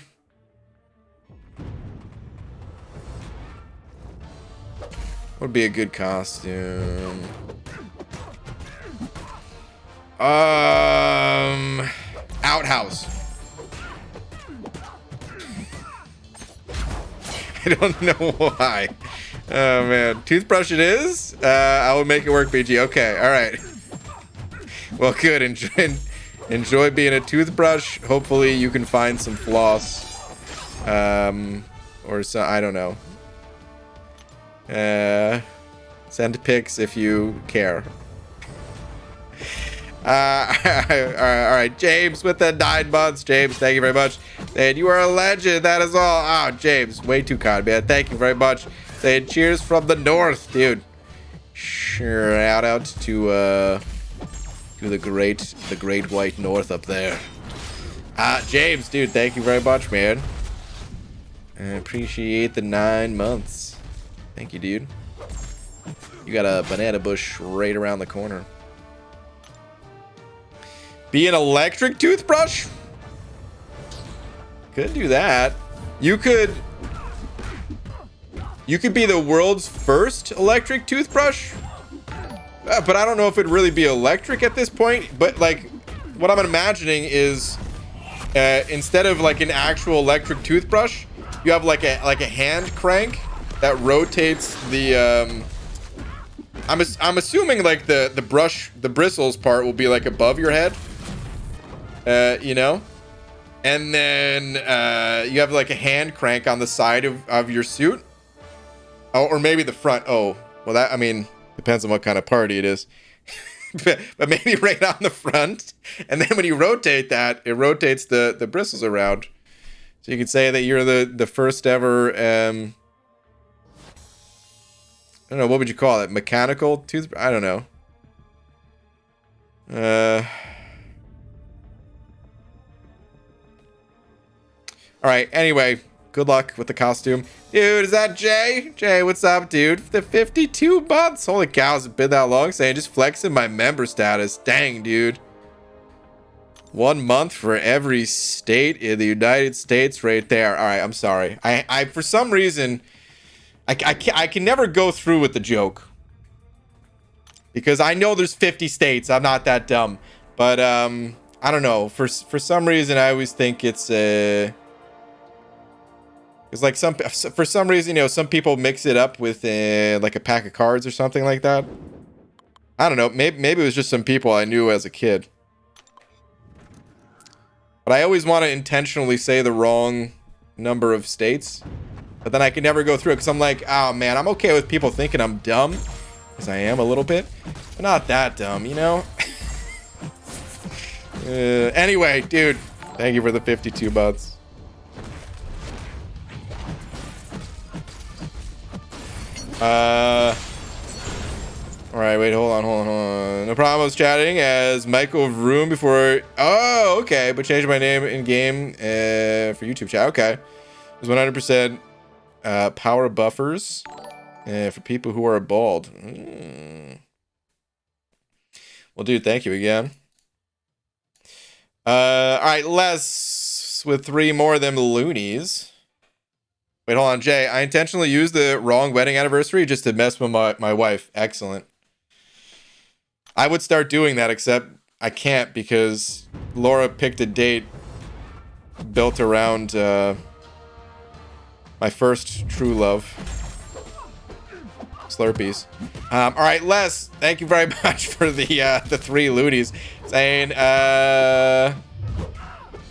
would be a good costume. Outhouse. I don't know why. Oh man, toothbrush it is. I will make it work, BG. Okay, all right. Well, good. Enjoy being a toothbrush. Hopefully, you can find some floss, or so. I don't know. Send pics if you care. All right, James with the 9 months. James, thank you very much. And you are a legend. That is all. Oh, James, way too kind, man. Thank you very much. Saying cheers from the north, dude. Shout out to the great white north up there. James, dude, thank you very much, man. I appreciate the 9 months. Thank you, dude. You got a banana bush right around the corner. Be an electric toothbrush? Could do that. You could be the world's first electric toothbrush. But I don't know if it'd really be electric at this point. But like, what I'm imagining is instead of like an actual electric toothbrush, you have like a hand crank that rotates the I'm assuming like the bristles part will be like above your head. You know? And then you have like a hand crank on the side of your suit. Oh, or maybe the front. Oh, well, that, I mean, depends on what kind of party it is. but maybe right on the front. And then when you rotate that, it rotates the bristles around. So you could say that you're the first ever, I don't know, what would you call it? Mechanical tooth? I don't know. All right, anyway, good luck with the costume. Dude, is that Jay? Jay, what's up, dude? The 52 months. Holy cow, it's been that long. Saying just flexing my member status. Dang, dude. 1 month for every state in the United States right there. All right, I'm sorry. I for some reason, I can never go through with the joke. Because I know there's 50 states. I'm not that dumb. But, I don't know. For some reason, I always think it's, it's like for some reason, you know, some people mix it up with like a pack of cards or something like that. I don't know. Maybe it was just some people I knew as a kid. But I always want to intentionally say the wrong number of states. But then I can never go through it because I'm like, oh man, I'm okay with people thinking I'm dumb. Because I am a little bit. But not that dumb, you know? Anyway, dude, thank you for the 52 months. All right, wait, hold on. No problem. I was chatting as Michael Vroom before. Oh, okay, but changed my name in game for YouTube chat. Okay, it was 100% power buffers for people who are bald. Well, dude, thank you again. All right, Les with 3 more of them loonies. Wait, hold on, Jay. I intentionally used the wrong wedding anniversary just to mess with my wife. Excellent. I would start doing that, except I can't because Laura picked a date built around my first true love. Slurpees. All right, Les, thank you very much for the 3 loonies. Saying,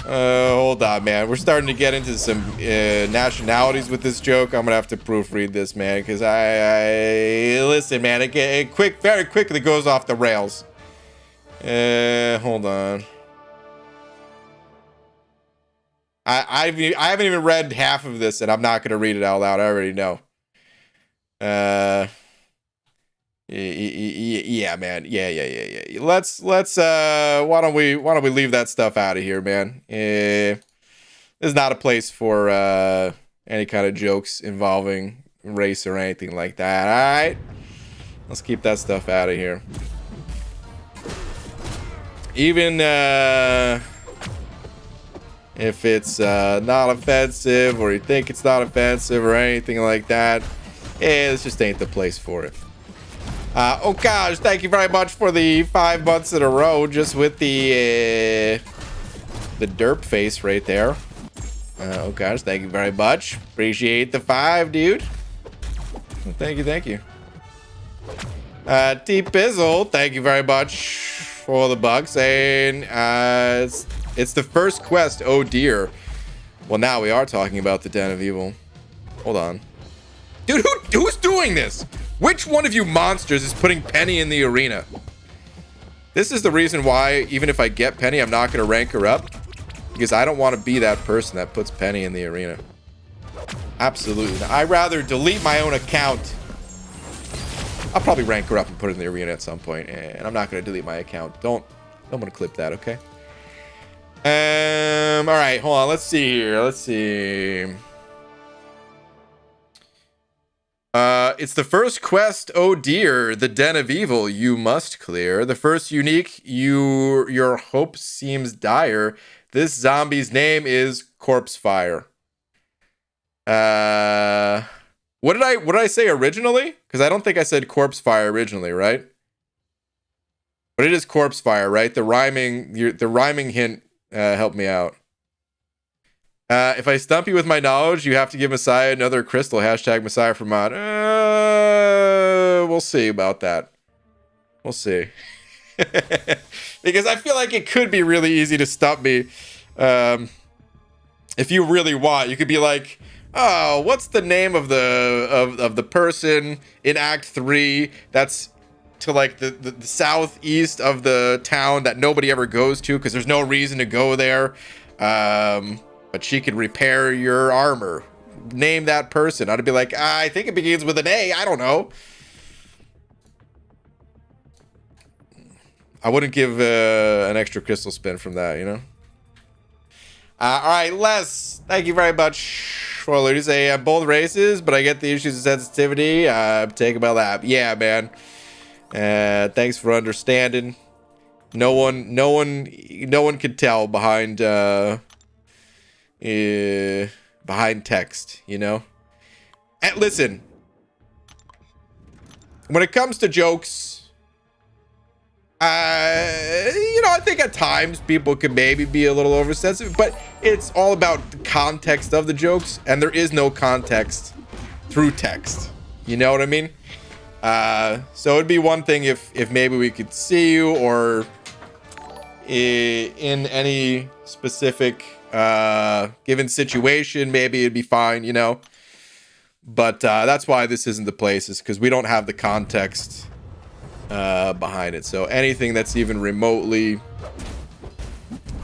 hold on, man. We're starting to get into some nationalities with this joke. I'm gonna have to proofread this, man, because I listen, man. It very quickly goes off the rails. Hold on. I haven't even read half of this, and I'm not gonna read it out loud. I already know. Yeah, man. Yeah. Let's why don't we leave that stuff out of here, man? This is not a place for any kind of jokes involving race or anything like that. All right, let's keep that stuff out of here. Even if it's not offensive, or you think it's not offensive or anything like that, this just ain't the place for it. Oh gosh, thank you very much for the 5 months in a row, just with the derp face right there. Oh gosh, thank you very much. Appreciate the 5, dude. Well, thank you. T-Pizzle, thank you very much for the bug, saying it's the first quest. Oh dear. Well, now we are talking about the Den of Evil. Hold on. Dude, who's doing this? Which one of you monsters is putting Penny in the arena? This is the reason why, even if I get Penny, I'm not going to rank her up. Because I don't want to be that person that puts Penny in the arena. Absolutely not. I'd rather delete my own account. I'll probably rank her up and put her in the arena at some point. And I'm not going to delete my account. Don't want to clip that, okay? All right, hold on. Let's see here. Let's see. It's the first quest, oh dear, the Den of Evil you must clear. The first unique, your hope seems dire. This zombie's name is Corpse Fire. What did I say originally? Because I don't think I said Corpse Fire originally, right? But it is Corpse Fire, right? The rhyming hint helped me out. If I stump you with my knowledge, you have to give Messiah another crystal. Hashtag Messiah for mod. we'll see about that. We'll see. Because I feel like it could be really easy to stump me. If you really want, you could be like, oh, what's the name of the person in Act 3 that's to like the southeast of the town that nobody ever goes to because there's no reason to go there. But she could repair your armor. Name that person. I'd be like, I think it begins with an A. I don't know. I wouldn't give an extra crystal spin from that, you know? All right, Les, thank you very much for letting me say both races, but I get the issues of sensitivity. Take about that. Yeah, man. Thanks for understanding. No one could tell behind text, you know? And listen, when it comes to jokes, you know, I think at times people could maybe be a little oversensitive, but it's all about the context of the jokes, and there is no context through text. You know what I mean? So it'd be one thing if maybe we could see you, or in any specific given situation, maybe it'd be fine, you know? But that's why this isn't the place, is because we don't have the context behind it. So anything that's even remotely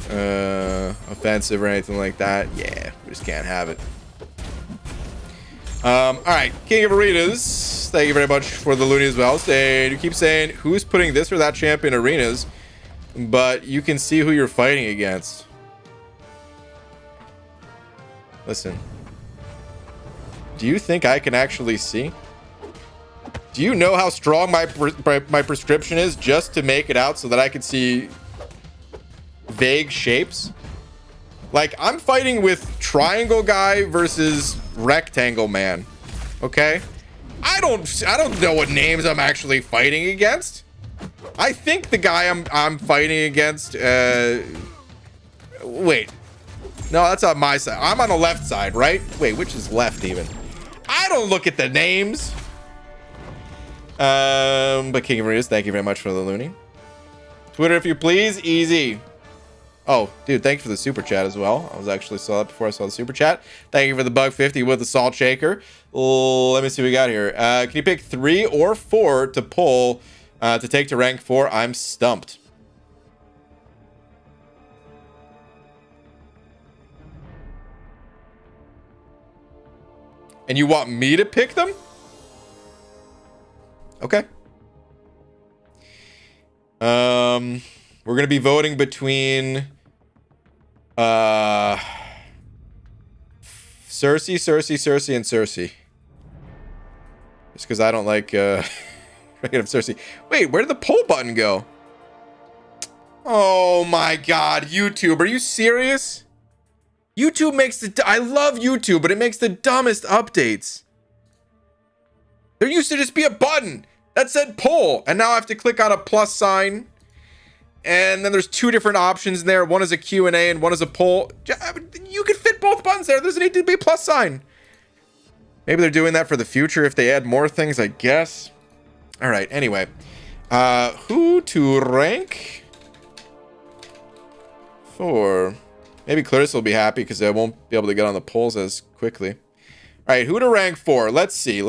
offensive or anything like that, yeah, we just can't have it. All right, King of Arenas, thank you very much for the loony as well. You keep saying who's putting this or that champ in arenas, but you can see who you're fighting against. Listen, do you think I can actually see? Do you know how strong my prescription is just to make it out so that I can see vague shapes? Like, I'm fighting with Triangle Guy versus Rectangle Man. Okay? I don't know what names I'm actually fighting against. I think the guy I'm fighting against, wait. No, that's on my side. I'm on the left side, right? Wait, which is left even? I don't look at the names. But King of Arenas, thank you very much for the loony. Twitter, if you please. Easy. Oh, dude, thank you for the super chat as well. I was actually saw that before I saw the super chat. Thank you for the bug 50 with the salt shaker. Let me see what we got here. Can you pick 3 or 4 to pull to take to rank 4? I'm stumped. And you want me to pick them? Okay. We're gonna be voting between Cersei, and Cersei. Just because I don't like ranking of Cersei. Wait, where did the poll button go? Oh my god, YouTube, are you serious? YouTube makes I love YouTube, but it makes the dumbest updates. There used to just be a button that said poll, and now I have to click on a plus sign. And then there's 2 different options there. One is a Q&A and one is a poll. You could fit both buttons there. There doesn't need to be a plus sign. Maybe they're doing that for the future if they add more things, I guess. All right, anyway. Who to rank 4? Maybe Clarissa will be happy because I won't be able to get on the polls as quickly. All right, who to rank 4? Let's see.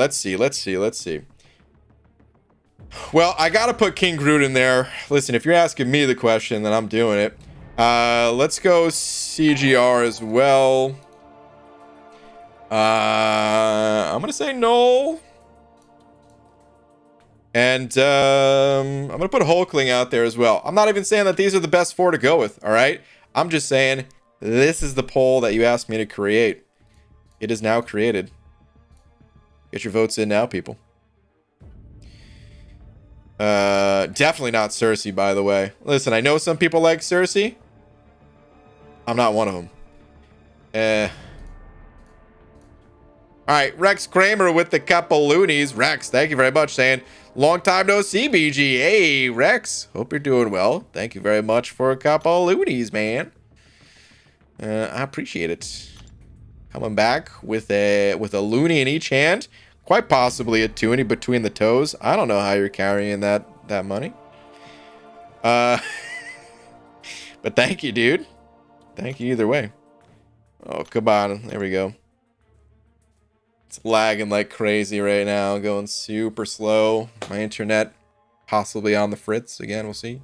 Well, I gotta put King Groot in there. Listen, if you're asking me the question, then I'm doing it. Let's go CGR as well. I'm gonna say Noel. And I'm gonna put Hulkling out there as well. I'm not even saying that these are the best 4 to go with, all right? I'm just saying this is the poll that you asked me to create. It is now created. Get your votes in now, people. Definitely not Cersei, by the way. Listen, I know some people like Cersei. I'm not one of them. Alright, Rex Kramer with the couple loonies. Rex, thank you very much, saying, long time no see, BG. Hey, Rex, hope you're doing well. Thank you very much for a couple loonies, man. I appreciate it. Coming back with a loony in each hand. quite possibly a toonie between the toes. I don't know how you're carrying that money. But thank you, dude. Thank you either way. Oh, come on. There we go. It's lagging like crazy right now. Going super slow. My internet possibly on the fritz. Again, we'll see.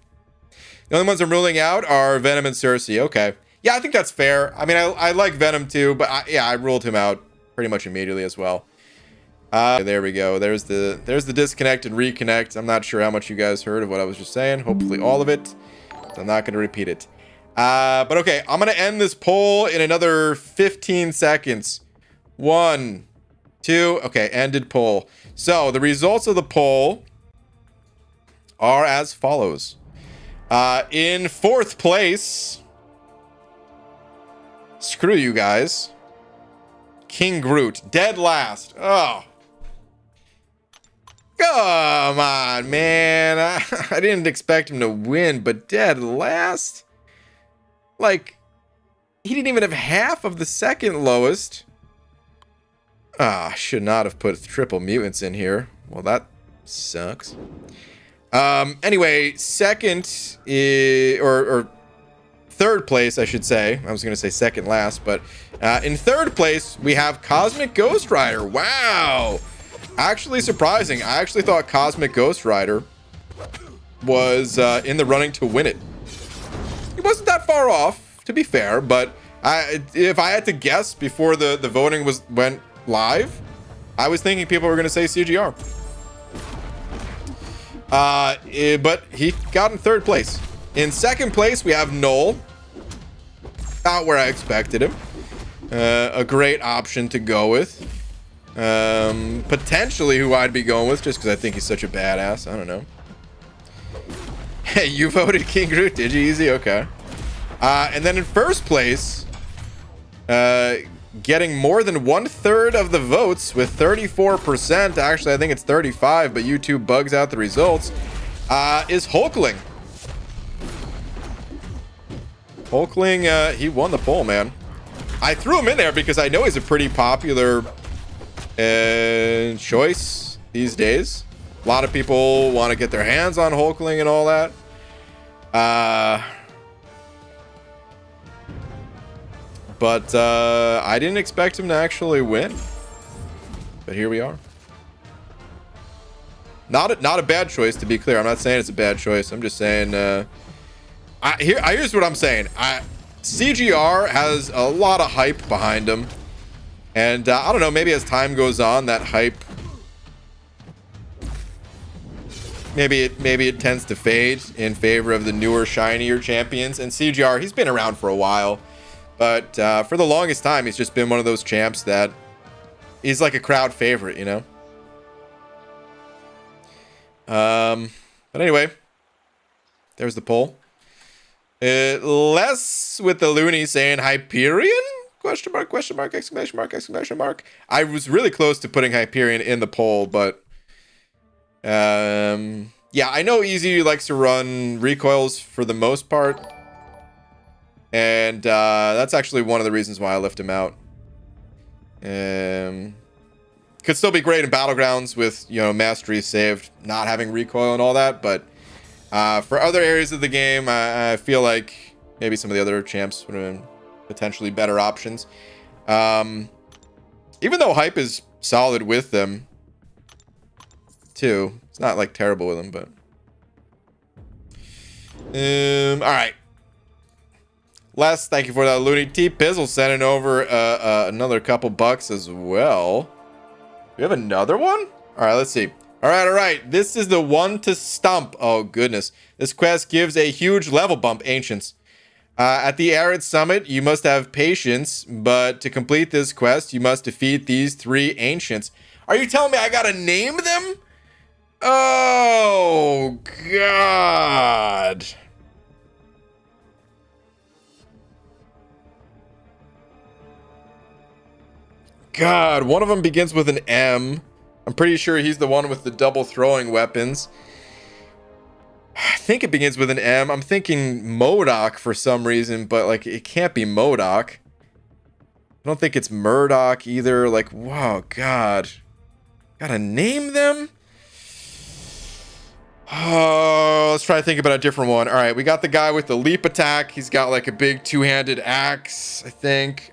The only ones I'm ruling out are Venom and Cersei. Okay. Yeah, I think that's fair. I mean, I like Venom too, but I ruled him out pretty much immediately as well. There we go. There's the disconnect and reconnect. I'm not sure how much you guys heard of what I was just saying. Hopefully all of it. So I'm not going to repeat it. But okay, I'm going to end this poll in another 15 seconds. 1, 2. Okay, ended poll. So the results of the poll are as follows. In 4th place, screw you guys, King Groot, dead last. Oh, come on, man. I didn't expect him to win, but dead last? Like, he didn't even have half of the second lowest. Ah, should not have put triple mutants in here. Well, that sucks. Anyway, second or 3rd place, I should say. I was going to say second last, but in 3rd place, we have Cosmic Ghost Rider. Wow. Actually surprising. I actually thought Cosmic Ghost Rider was in the running to win it. He wasn't that far off, to be fair, but if I had to guess before the voting went live, I was thinking people were going to say CGR. But he got in 3rd place. In 2nd place, we have Noel. Not where I expected him. A great option to go with. Potentially who I'd be going with, just because I think he's such a badass. I don't know. Hey, you voted King Groot, did you? Easy? Okay. And then in 1st place, getting more than 1/3 of the votes with 34%. Actually, I think it's 35, but YouTube bugs out the results. Is Hulkling. Hulkling, he won the poll, man. I threw him in there because I know he's a pretty popular choice these days. A lot of people want to get their hands on Hulkling and all that. But I didn't expect him to actually win. But here we are. Not a bad choice, to be clear. I'm not saying it's a bad choice. I'm just saying here's what I'm saying. CGR has a lot of hype behind him. And I don't know, maybe as time goes on, that hype maybe it tends to fade in favor of the newer, shinier champions. And CGR, he's been around for a while. But for the longest time, he's just been one of those champs that he's like a crowd favorite, you know? But anyway, there's the poll. Less with the loony saying Hyperion? Question mark, exclamation mark, exclamation mark. I was really close to putting Hyperion in the poll, but yeah, I know Easy likes to run recoils for the most part. And that's actually one of the reasons why I left him out. Could still be great in Battlegrounds with, you know, mastery saved, not having recoil and all that. But for other areas of the game, I feel like maybe some of the other champs would have been potentially better options. Even though hype is solid with them, too. It's not like terrible with them, but... all right. Les, thank you for that. Looney T Pizzle sending over another couple bucks as well. We have another one? All right, let's see. All right. This is the one to stump. Oh, goodness. This quest gives a huge level bump, Ancients. At the Arid Summit, you must have patience, but to complete this quest, you must defeat these 3 Ancients. Are you telling me I gotta name them? Oh, God. God, one of them begins with an M. I'm pretty sure he's the one with the double throwing weapons. I think it begins with an M. I'm thinking MODOK for some reason, but like it can't be MODOK. I don't think it's Murdoch either. Like, wow, God. Gotta name them? Oh, let's try to think about a different one. All right, we got the guy with the leap attack. He's got like a big two-handed axe, I think.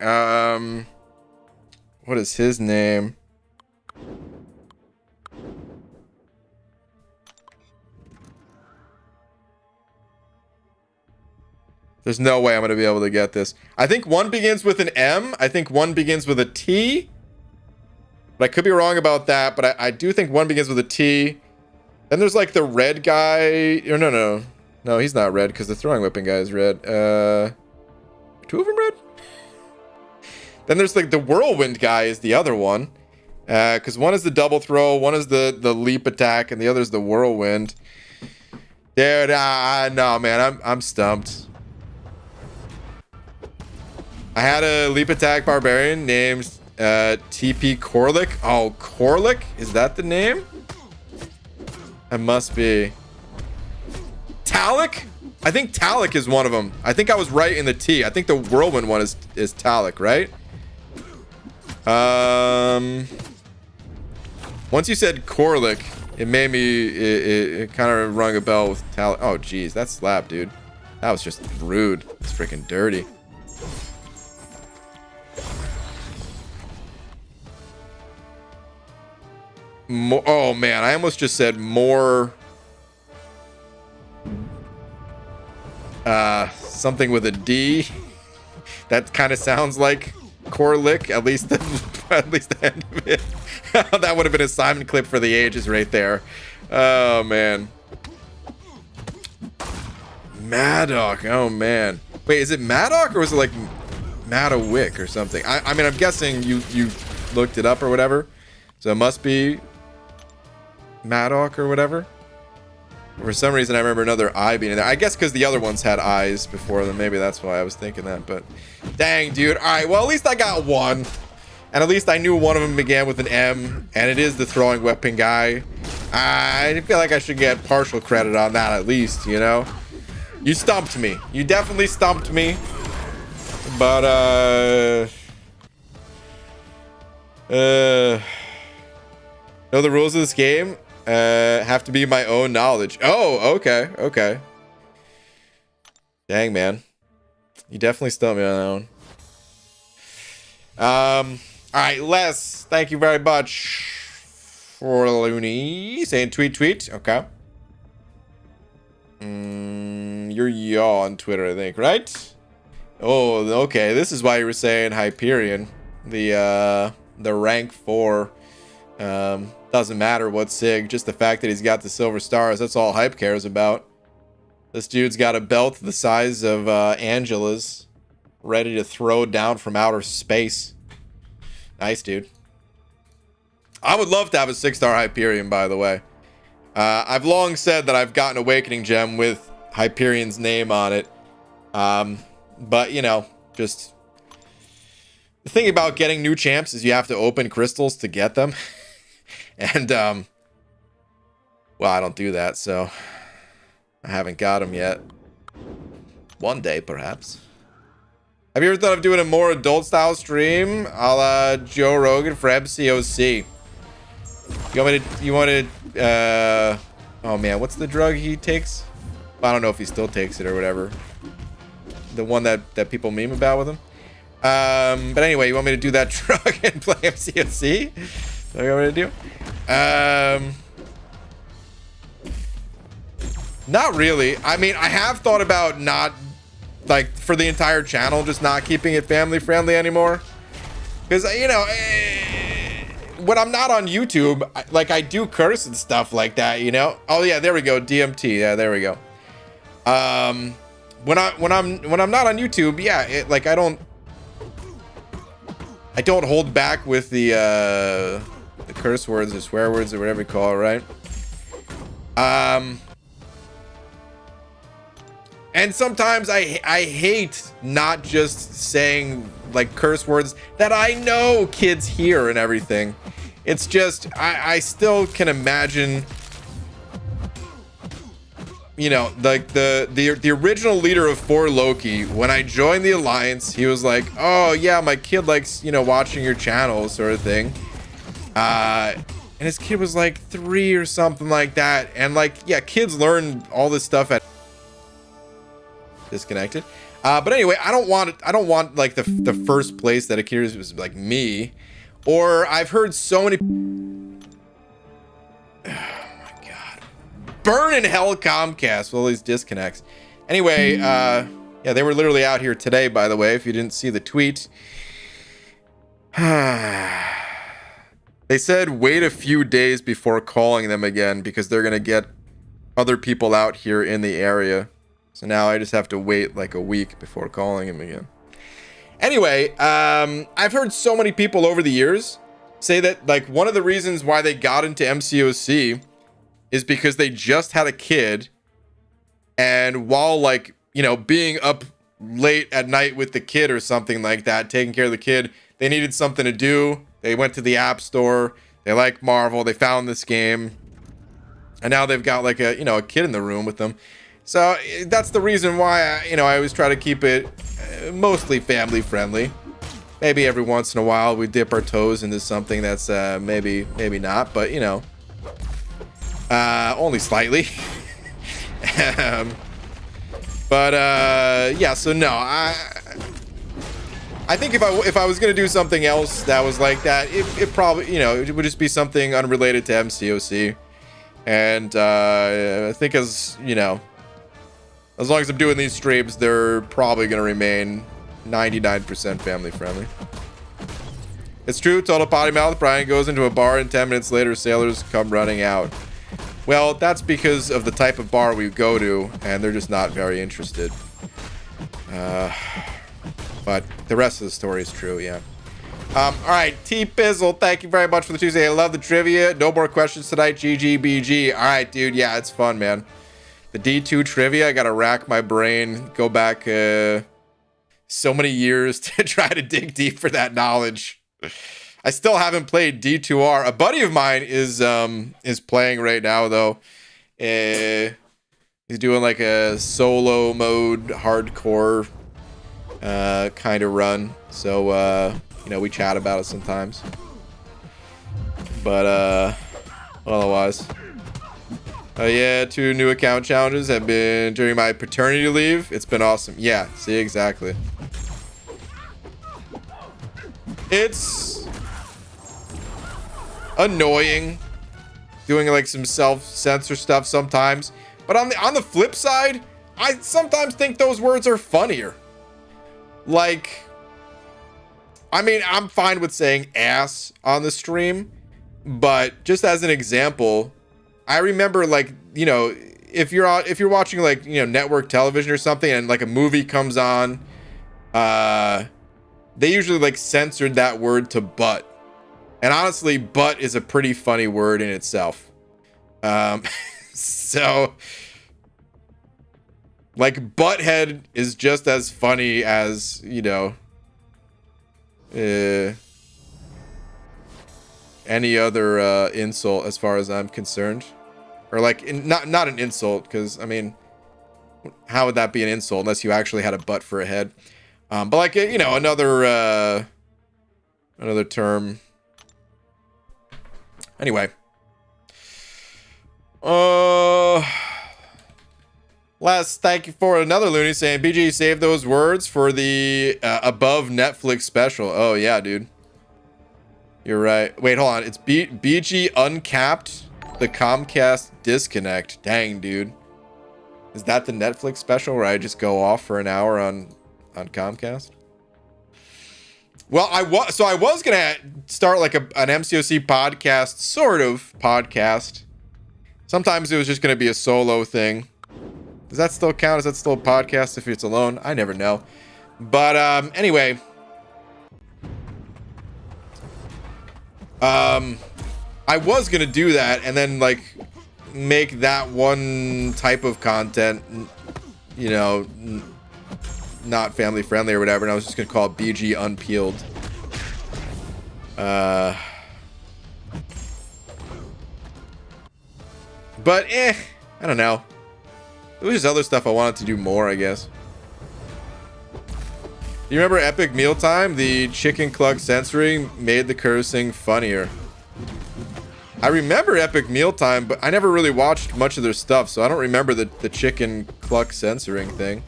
What is his name? There's no way I'm going to be able to get this. I think one begins with an M. I think one begins with a T. But I could be wrong about that. But I do think one begins with a T. Then there's like the red guy. Or no. No, he's not red because the throwing weapon guy is red. Two of them red? Then there's like the whirlwind guy is the other one. Because one is the double throw. One is the leap attack. And the other is the whirlwind. Dude, no, man. I'm stumped. I had a leap attack barbarian named TP Korlik. Oh, Korlik? Is that the name? That must be. Talik? I think Talik is one of them. I think I was right in the T. I think the whirlwind one is Talik, right? Once you said Korlik, it made me, it kind of rung a bell with Talik. Oh, geez, that slap, dude. That was just rude. It's freaking dirty. Oh man, I almost just said more something with a D. That kind of sounds like Korlik, at least the end of it. That would have been a Simon clip for the ages right there. Oh man. Maddock. Oh man. Wait, is it Maddock or was it like Madawick or something? I mean, I'm guessing you looked it up or whatever. So it must be Maddock or whatever. For some reason, I remember another I being in there. I guess because the other ones had eyes before them. Maybe that's why I was thinking that. But dang, dude. All right. Well, at least I got one. And at least I knew one of them began with an M. And it is the throwing weapon guy. I feel like I should get partial credit on that at least, you know? You stumped me. You definitely stumped me. But, know the rules of this game have to be my own knowledge. Oh, okay. Dang, man, you definitely stumped me on that one. All right, Les, thank you very much for Looney saying tweet. Okay. You're yaw on Twitter, I think, right? Oh, okay. This is why you were saying Hyperion, the rank 4. Doesn't matter what sig, just the fact that he's got the silver stars. That's all Hype cares about. This dude's got a belt the size of Angela's, ready to throw down from outer space. Nice, dude. I would love to have a 6-star Hyperion, by the way. I've long said that I've got an Awakening Gem with Hyperion's name on it. But, you know, just... The thing about getting new champs is you have to open crystals to get them. And, well, I don't do that, so I haven't got them yet. One day, perhaps. Have you ever thought of doing a more adult-style stream a la Joe Rogan for MCOC? Oh, man, what's the drug he takes? I don't know if he still takes it or whatever. The one that people meme about with him. But anyway, you want me to do that drug and play MCOC? Is that what you want me to do? Not really. I mean, I have thought about not, like, for the entire channel, just not keeping it family friendly anymore. Because, you know, when I'm not on YouTube, I do curse and stuff like that, you know? Oh yeah, there we go. DMT. Yeah, there we go. When I'm not on YouTube, yeah, I don't hold back with the curse words or swear words or whatever you call it, right? And sometimes I hate not just saying like curse words that I know kids hear and everything. It's just I still can imagine, you know, like the original leader of 4 Loki, when I joined the alliance, he was like, oh yeah, my kid likes, you know, watching your channel sort of thing. And and his kid was like 3 or something like that. And like, yeah, kids learn all this stuff at disconnected. But anyway, I don't want like the first place that appears was like me, or I've heard so many. Oh my god, burn in hell, Comcast with all these disconnects. Anyway, yeah, they were literally out here today, by the way, if you didn't see the tweet. They said wait a few days before calling them again because they're gonna get other people out here in the area. So now I just have to wait like a week before calling him again. Anyway, I've heard so many people over the years say that like one of the reasons why they got into MCOC is because they just had a kid, and while like, you know, being up late at night with the kid or something like that, taking care of the kid, they needed something to do. They went to the app store. They like Marvel. They found this game, and now they've got like a, you know, a kid in the room with them. So that's the reason why I always try to keep it mostly family friendly. Maybe every once in a while we dip our toes into something that's maybe not, but you know, only slightly. But yeah, so no, I think if I was gonna do something else that was like that, it probably, you know, it would just be something unrelated to MCOC. And I think, as you know, as long as I'm doing these streams, they're probably going to remain 99% family friendly. It's true, total potty mouth. Brian goes into a bar and 10 minutes later, sailors come running out. Well, that's because of the type of bar we go to, and they're just not very interested. But the rest of the story is true, yeah. All right, T-Pizzle, thank you very much for the Tuesday. I love the trivia. No more questions tonight, GGBG. All right, dude, yeah, it's fun, man. The D2 trivia, I gotta rack my brain, go back so many years to try to dig deep for that knowledge. I still haven't played D2R. A buddy of mine is playing right now, though. He's doing like a solo mode, hardcore kind of run. So, you know, we chat about it sometimes. But otherwise... yeah, 2 new account challenges have been during my paternity leave. It's been awesome. Yeah, see, exactly. It's annoying doing like some self-censor stuff sometimes. But on the flip side, I sometimes think those words are funnier. Like, I mean, I'm fine with saying ass on the stream, but just as an example, I remember, like, you know, if you're watching like, you know, network television or something, and like a movie comes on, they usually like censored that word to butt. And honestly, butt is a pretty funny word in itself. So like butthead is just as funny as, you know, any other insult as far as I'm concerned. Or like not an insult, because I mean, how would that be an insult unless you actually had a butt for a head? But like, you know, another term. Anyway, last, thank you for another loony saying BG save those words for the above Netflix special. Oh yeah, dude, you're right. Wait, hold on. It's BG uncapped. The Comcast disconnect. Dang, dude. Is that the Netflix special where I just go off for an hour on Comcast? Well, I was gonna start like an MCOC podcast, sort of podcast. Sometimes it was just gonna be a solo thing. Does that still count? Is that still a podcast if it's alone? I never know. But anyway. I was gonna do that and then like make that one type of content, you know, not family friendly or whatever, and I was just gonna call it BG Unpeeled. But I don't know. It was just other stuff I wanted to do more, I guess. You remember Epic Mealtime? The chicken cluck censoring made the cursing funnier. I remember Epic Mealtime, but I never really watched much of their stuff, so I don't remember the chicken cluck censoring thing.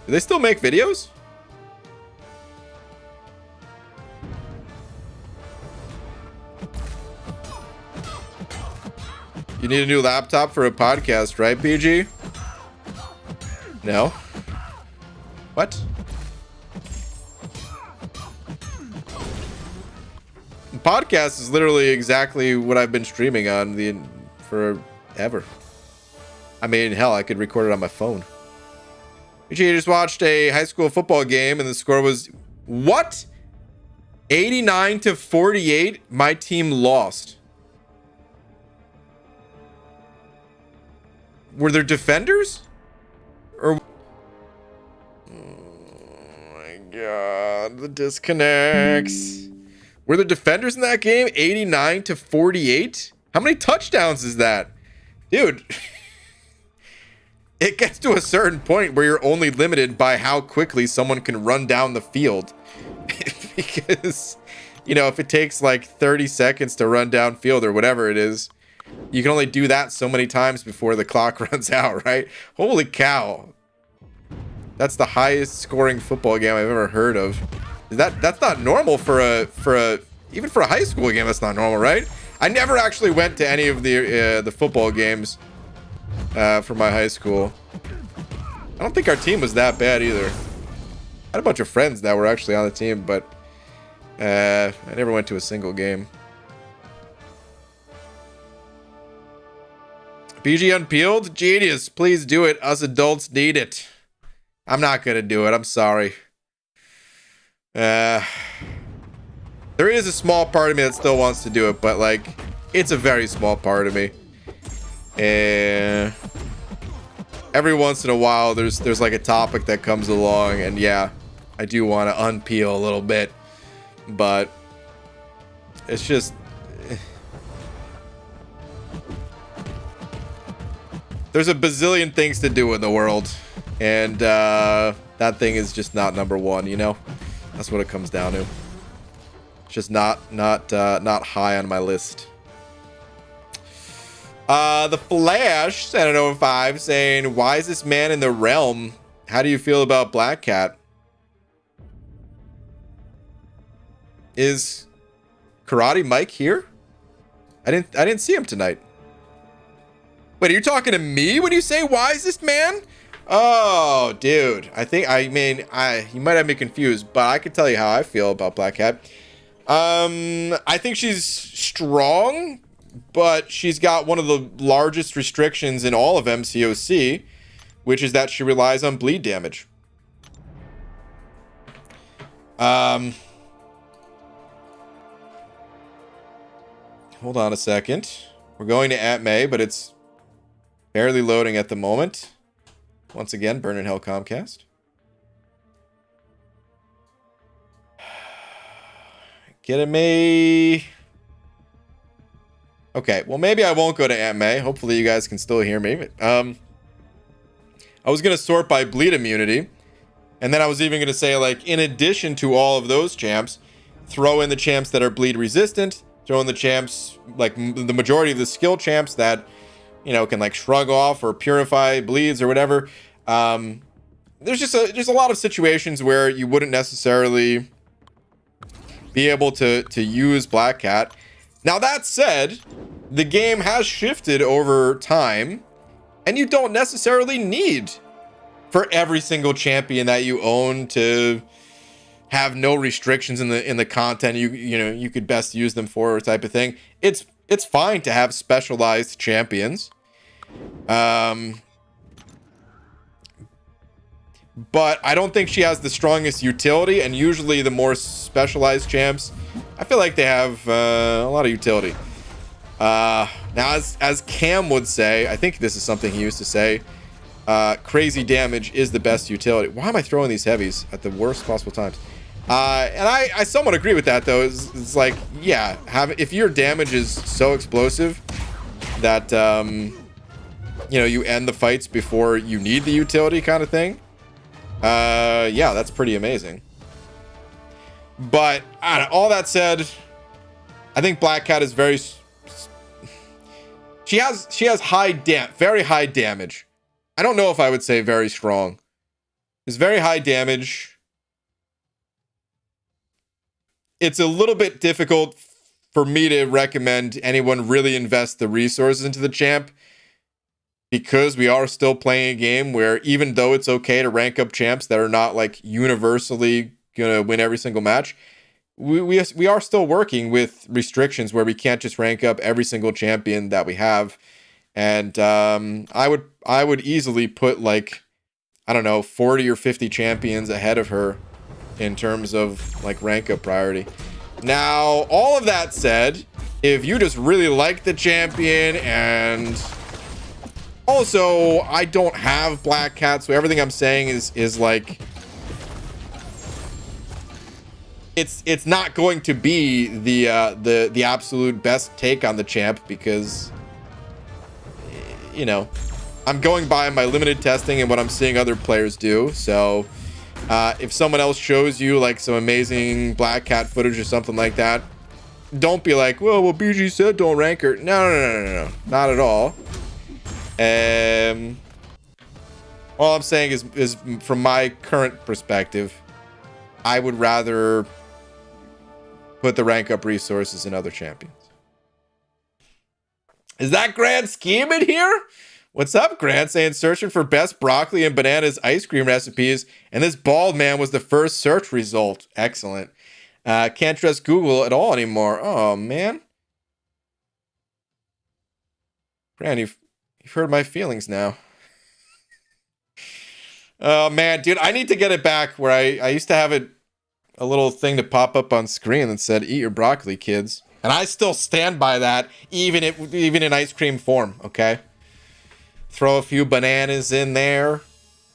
Do they still make videos? You need a new laptop for a podcast, right, PG? No. What? The podcast is literally exactly what I've been streaming on forever. I mean, hell, I could record it on my phone. PG just watched a high school football game and the score was what? 89-48. My team lost. Were there defenders? Or oh my god, the disconnects. Were there defenders in that game? 89-48? How many touchdowns is that? Dude. It gets to a certain point where you're only limited by how quickly someone can run down the field. Because, you know, if it takes like 30 seconds to run downfield or whatever it is, you can only do that so many times before the clock runs out, right? Holy cow. That's the highest scoring football game I've ever heard of. That's not normal for a even for a high school game. That's not normal, right? I never actually went to any of the football games for my high school. I don't think our team was that bad either. I had a bunch of friends that were actually on the team, but I never went to a single game. BG Unpeeled? Genius. Please do it. Us adults need it. I'm not going to do it. I'm sorry. There is a small part of me that still wants to do it, but like, it's a very small part of me. And every once in a while, there's like a topic that comes along, and yeah, I do want to unpeel a little bit, but it's just... There's a bazillion things to do in the world, and that thing is just not number one, you know? That's what it comes down to. It's just not high on my list. The Flash sent an 05 saying, why is this man in the realm? How do you feel about Black Cat? Is Karate Mike here? I didn't see him tonight. Wait, are you talking to me when you say, why is this man? Oh, dude. You might have me confused, but I can tell you how I feel about Black Cat. I think she's strong, but she's got one of the largest restrictions in all of MCOC, which is that she relies on bleed damage. Hold on a second. We're going to @May, but it's barely loading at the moment. Once again, Burn in Hell Comcast. Kidding me? Okay, well, maybe I won't go to @May. Hopefully you guys can still hear me. I was going to sort by bleed immunity. And then I was even going to say, like, in addition to all of those champs, throw in the champs that are bleed resistant. Throw in the champs, like, the majority of the skill champs that, you know, can, like, shrug off or purify bleeds or whatever. There's just a lot of situations where you wouldn't necessarily be able to use Black Cat. Now, that said, the game has shifted over time, and you don't necessarily need for every single champion that you own to have no restrictions in the content you could best use them for, type of thing. It's fine to have specialized champions. But I don't think she has the strongest utility, and usually the more specialized champs, I feel like they have a lot of utility. Now, as Cam would say, I think this is something he used to say, crazy damage is the best utility. Why am I throwing these heavies at the worst possible times? And I somewhat agree with that, though. It's like, yeah, if your damage is so explosive that, you end the fights before you need the utility kind of thing, yeah, that's pretty amazing. But all that said, I think Black Cat is very She has very high damage. I don't know if I would say very strong. It's very high damage. It's a little bit difficult for me to recommend anyone really invest the resources into the champ, because we are still playing a game where, even though it's okay to rank up champs that are not like universally gonna win every single match, we are still working with restrictions where we can't just rank up every single champion that we have. And I would easily put, like, I don't know, 40 or 50 champions ahead of her in terms of like rank up priority. Now, all of that said, if you just really like the champion, and also I don't have Black Cat, so everything I'm saying is like, it's not going to be the absolute best take on the champ, because, you know, I'm going by my limited testing and what I'm seeing other players do. So if someone else shows you like some amazing Black Cat footage or something like that, don't be like, well, BG said don't rank her. No, not at all. All I'm saying is from my current perspective, I would rather put the rank up resources in other champions. Is that Grant Scheme in here? What's up, Grant? Saying searching for best broccoli and bananas ice cream recipes, and this bald man was the first search result. Excellent. Can't trust Google at all anymore. Oh, man. Grant, you've hurt my feelings now. Oh, man, dude, I need to get it back where I used to have it, a little thing to pop up on screen that said, eat your broccoli, kids. And I still stand by that, even in ice cream form, okay? Throw a few bananas in there.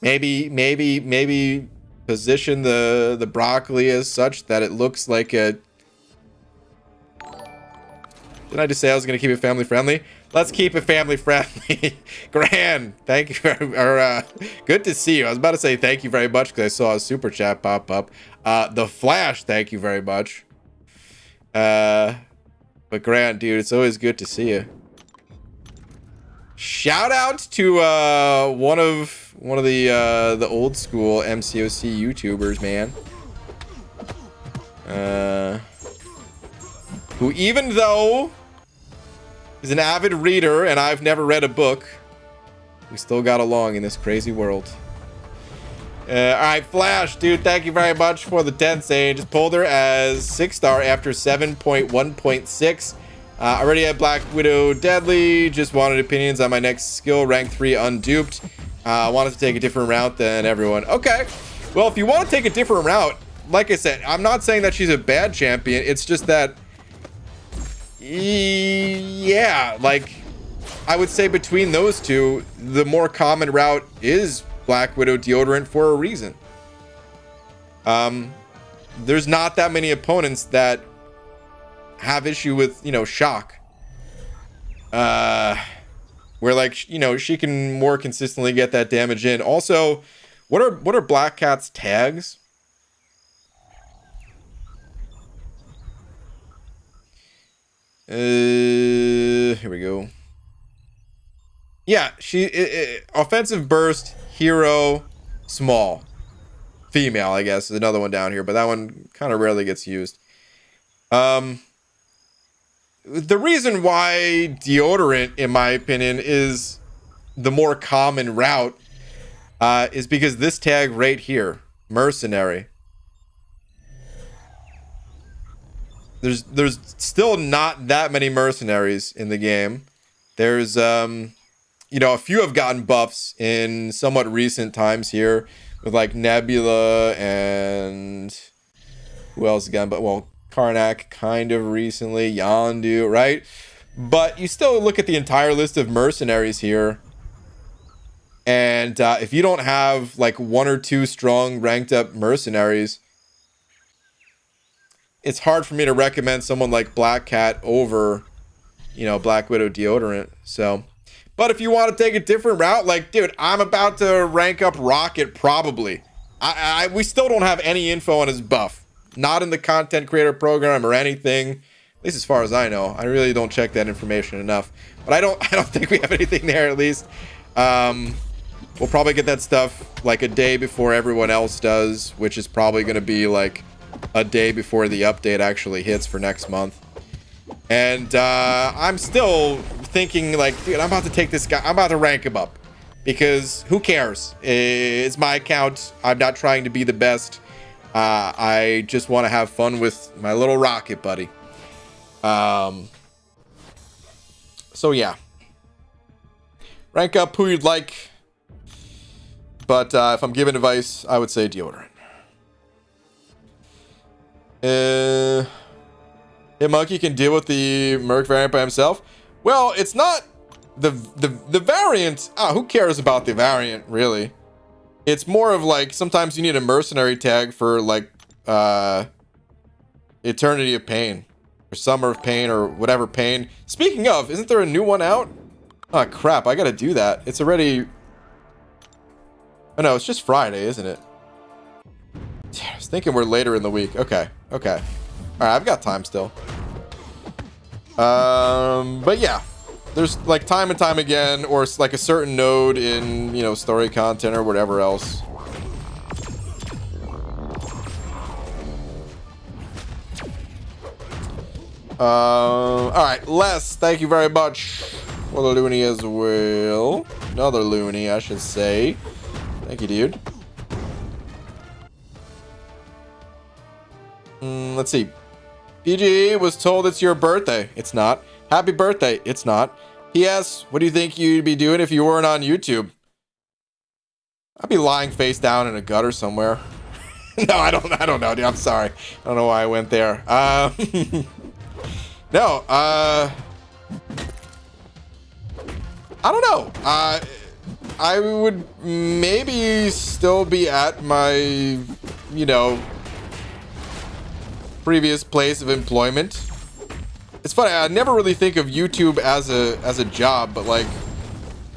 Maybe position the broccoli as such that it looks like a... Didn't I just say I was going to keep it family friendly? Let's keep it family friendly. Gran, thank you. Good to see you. I was about to say thank you very much because I saw a super chat pop up. The Flash, thank you very much. But Grant, dude, it's always good to see you. Shout out to one of the old school MCOC YouTubers, man. Who, even though is an avid reader and I've never read a book, we still got along in this crazy world. All right, Flash, dude, thank you very much for the 10 saying. Just pulled her as 6-star after 7.1.6. Already had Black Widow Deadly. Just wanted opinions on my next skill, rank 3 unduped. Wanted to take a different route than everyone. Okay, well, if you want to take a different route, like I said, I'm not saying that she's a bad champion. It's just that, yeah, like, I would say between those two, the more common route is Black Widow deodorant for a reason. There's not that many opponents that have issue with, you know, shock. Where, like, you know, she can more consistently get that damage in. Also, what are Black Cat's tags? Here we go. Yeah, offensive burst, hero, small. Female, I guess, is another one down here, but that one kind of rarely gets used. The reason why deodorant, in my opinion, is the more common route is because this tag right here, mercenary. There's still not that many mercenaries in the game. There's you know, a few have gotten buffs in somewhat recent times here with like Nebula and who else again? But well, Karnak kind of recently, Yondu, right? But you still look at the entire list of mercenaries here, and if you don't have like 1 or 2 strong ranked up mercenaries, it's hard for me to recommend someone like Black Cat over, you know, Black Widow deodorant. So, but if you want to take a different route, like, dude, I'm about to rank up Rocket probably. We still don't have any info on his buff. Not in the content creator program or anything. At least as far as I know. I really don't check that information enough. But I don't think we have anything there at least. We'll probably get that stuff like a day before everyone else does, which is probably going to be like a day before the update actually hits for next month. And I'm still thinking like, dude, I'm about to take this guy. I'm about to rank him up because who cares? It's my account. I'm not trying to be the best. I just want to have fun with my little rocket buddy. So yeah, rank up who you'd like. But if I'm giving advice, I would say deodorant. Hey, Monkey can deal with the Merc variant by himself. Well, it's not the variant. Who cares about the variant, really? It's more of like sometimes you need a mercenary tag for like Eternity of Pain or Summer of Pain or whatever pain. Speaking of, isn't there a new one out? Oh crap, I gotta do that. It's already... Oh no, it's just Friday, isn't it? I was thinking we're later in the week. Okay. Alright, I've got time still. But yeah. There's like time and time again, or it's like a certain node in, you know, story content or whatever else. Alright, Les, thank you very much for the loony as well. Another loony, I should say. Thank you, dude. Let's see. PG was told it's your birthday. It's not. Happy birthday. It's not. P.S. What do you think you'd be doing if you weren't on YouTube? I'd be lying face down in a gutter somewhere. No, I don't know, dude. I'm sorry. I don't know why I went there. No, I don't know. I would maybe still be at my, you know, previous place of employment. It's funny, I never really think of YouTube as a job, but like,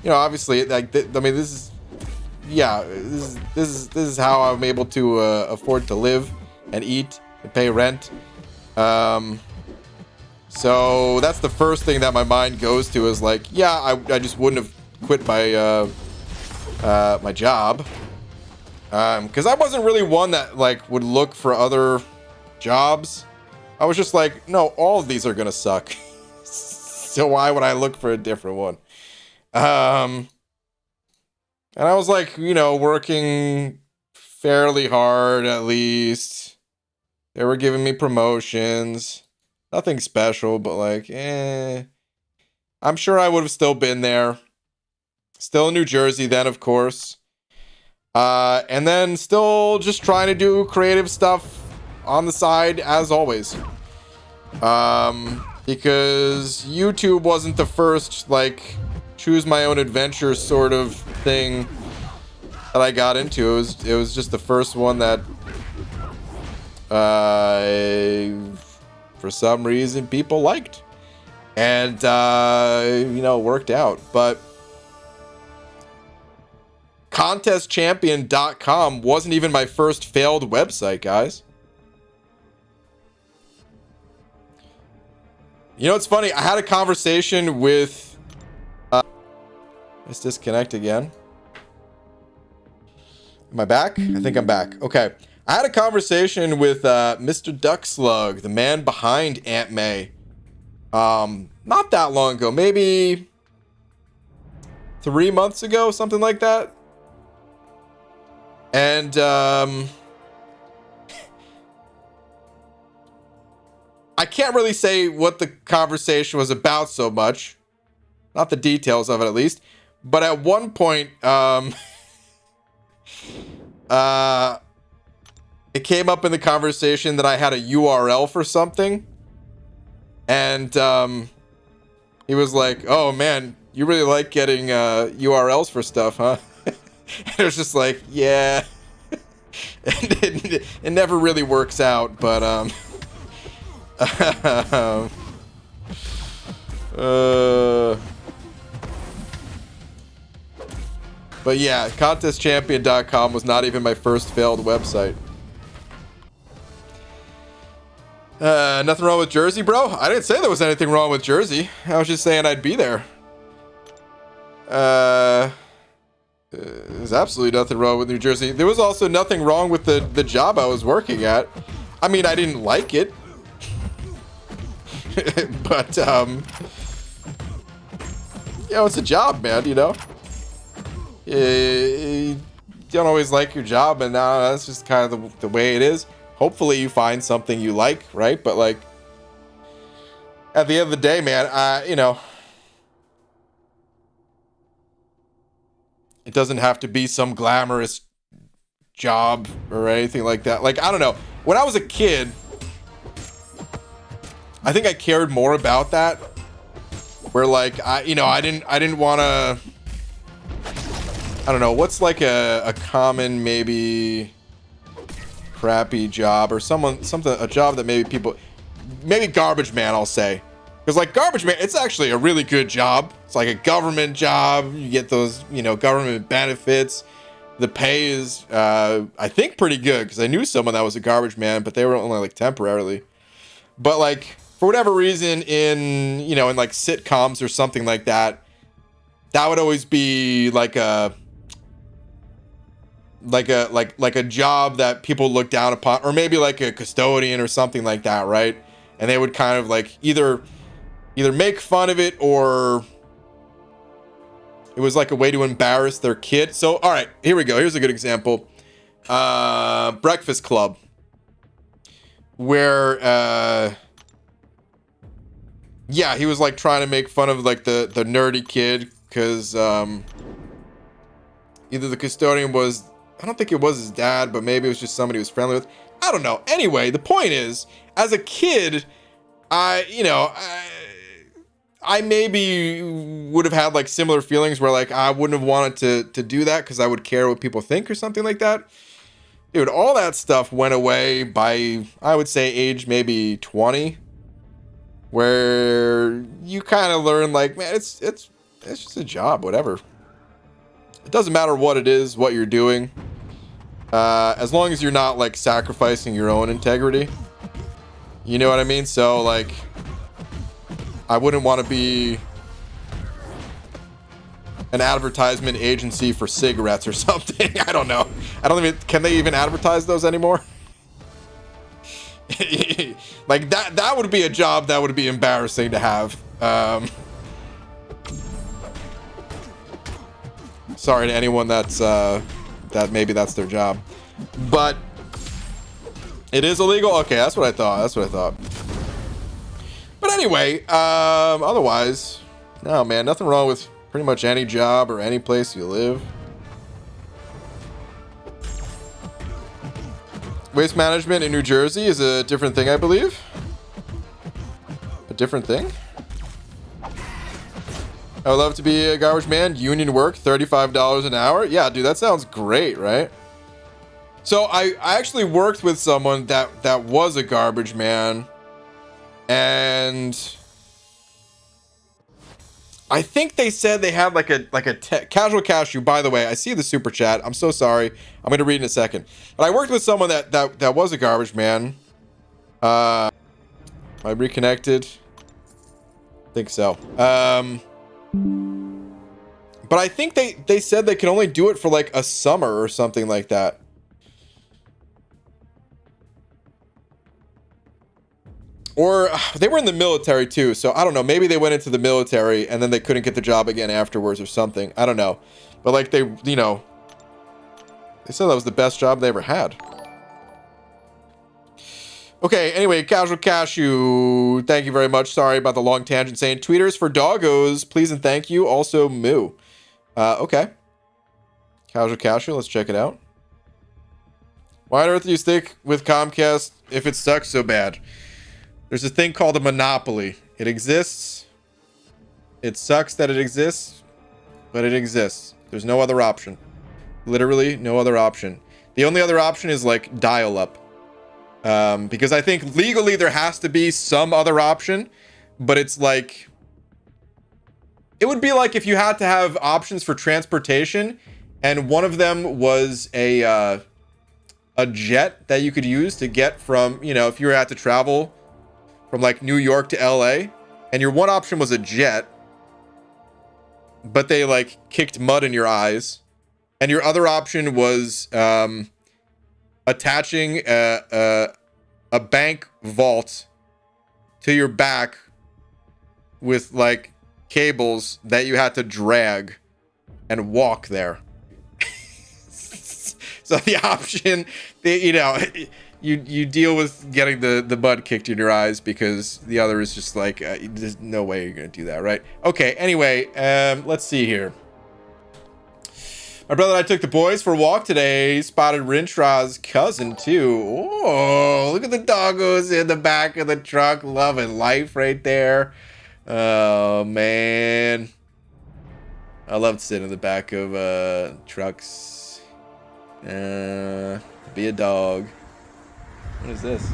you know, obviously, like, I mean, this is, yeah, this is how I'm able to afford to live and eat and pay rent. So that's the first thing that my mind goes to is like, yeah, I just wouldn't have quit my my job, because I wasn't really one that like would look for other jobs. I was just like, no, all of these are gonna suck. So why would I look for a different one? And I was like, you know, working fairly hard at least. They were giving me promotions. Nothing special, but like, I'm sure I would have still been there. Still in New Jersey then, of course. And then still just trying to do creative stuff on the side as always. Because YouTube wasn't the first, like, choose my own adventure sort of thing that I got into. It was just the first one that for some reason people liked. And you know, worked out. But contestchampion.com wasn't even my first failed website, guys. You know, it's funny. I had a conversation with... let's disconnect again. Am I back? I think I'm back. Okay. I had a conversation with Mr. Duckslug, the man behind Aunt May. Not that long ago. Maybe 3 months ago, something like that. And I can't really say what the conversation was about so much. Not the details of it, at least. But at one point, it came up in the conversation that I had a URL for something. And he was like, oh man, you really like getting URLs for stuff, huh? And it was just like, yeah. It never really works out, but but yeah, contestchampion.com was not even my first failed website. Nothing wrong with Jersey, bro. I didn't say there was anything wrong with Jersey. I was just saying I'd be there. There's absolutely nothing wrong with New Jersey. There was also nothing wrong with the job I was working at. I mean, I didn't like it. But, you know, it's a job, man, you know? You don't always like your job, and that's just kind of the way it is. Hopefully you find something you like, right? But, like, at the end of the day, man, you know, it doesn't have to be some glamorous job or anything like that. Like, I don't know. When I was a kid, I think I cared more about that. Where, like, I didn't want to, I don't know, what's like a common, maybe crappy job or a job that maybe garbage man, I'll say. Because, like, garbage man, it's actually a really good job. It's like a government job. You get those, you know, government benefits. The pay is, I think, pretty good. Because I knew someone that was a garbage man, but they were only, like, temporarily. But, like, for whatever reason, in like sitcoms or something like that, that would always be like a job that people look down upon, or maybe like a custodian or something like that, right? And they would kind of like either make fun of it, or it was like a way to embarrass their kid. So, all right, here we go. Here's a good example. Breakfast Club, where yeah, he was like trying to make fun of like the nerdy kid, because either the custodian was, I don't think it was his dad, but maybe it was just somebody he was friendly with. I don't know. Anyway, the point is, as a kid, I maybe would have had like similar feelings where like I wouldn't have wanted to do that because I would care what people think or something like that. Dude, all that stuff went away by, I would say, age maybe 20, where you kind of learn like, man, it's just a job, whatever. It doesn't matter what it is, what you're doing, as long as you're not like sacrificing your own integrity. You know what I mean? So like, I wouldn't want to be an advertisement agency for cigarettes or something. I don't know. Can they even advertise those anymore? Like that would be a job that would be embarrassing to have. Sorry to anyone that maybe that's their job, but it is illegal. Okay, that's what I thought. But anyway, otherwise, no, man, nothing wrong with pretty much any job or any place you live. Waste management in New Jersey is a different thing, I believe. A different thing? I would love to be a garbage man. Union work, $35 an hour. Yeah, dude, that sounds great, right? So I actually worked with someone that was a garbage man. And I think they said they had like a casual cashew. By the way, I see the super chat. I'm so sorry. I'm going to read in a second. But I worked with someone that was a garbage man. I reconnected. I think so. But I think they said they could only do it for like a summer or something like that. Or they were in the military too, so I don't know. Maybe they went into the military and then they couldn't get the job again afterwards or something. I don't know. But like they said that was the best job they ever had. Okay, anyway, Casual Cashew, thank you very much. Sorry about the long tangent. Saying tweeters for doggos, please and thank you. Also, moo. Okay. Casual Cashew, let's check it out. Why on earth do you stick with Comcast if it sucks so bad? There's a thing called a monopoly. It exists. It sucks that it exists, but it exists. There's no other option. Literally no other option. The only other option is like dial-up. Because I think legally there has to be some other option, but it's like, it would be like if you had to have options for transportation and one of them was a jet that you could use to get from, if you were to travel from like New York to LA, and your one option was a jet, but they like kicked mud in your eyes, and your other option was attaching a bank vault to your back with like cables that you had to drag and walk there. So the option, you deal with getting the mud kicked in your eyes, because the other is just like, there's no way you're gonna do that, right? Okay, anyway, let's see here. My brother and I took the boys for a walk today. Spotted Rinshaw's cousin too. Oh, look at the doggos in the back of the truck, loving life right there. Oh man, I love to sit in the back of trucks. Be a dog. What is this?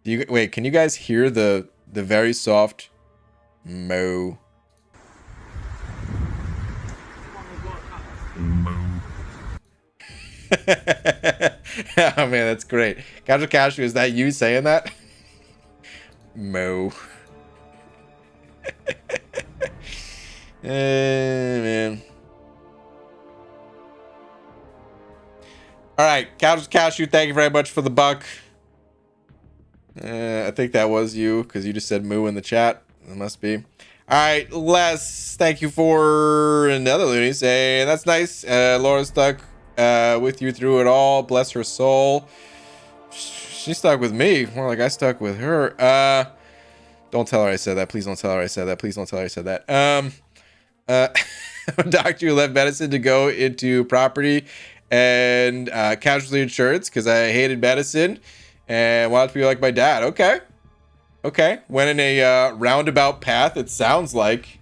Wait, can you guys hear the very soft moo? Oh man, that's great. Casual Cashew, is that you saying that? Moo. Man. All right, Casual Cashew, thank you very much for the buck. I think that was you, because you just said moo in the chat. It must be. All right, Les, thank you for another loony. Say, that's nice. Laura stuck with you through it all. Bless her soul. She stuck with me. More like I stuck with her. Don't tell her I said that. Please don't tell her I said that. Please don't tell her I said that. A doctor who left medicine to go into property and casualty insurance because I hated medicine and wanted to be like my dad. Okay. Went in a roundabout path, it sounds like.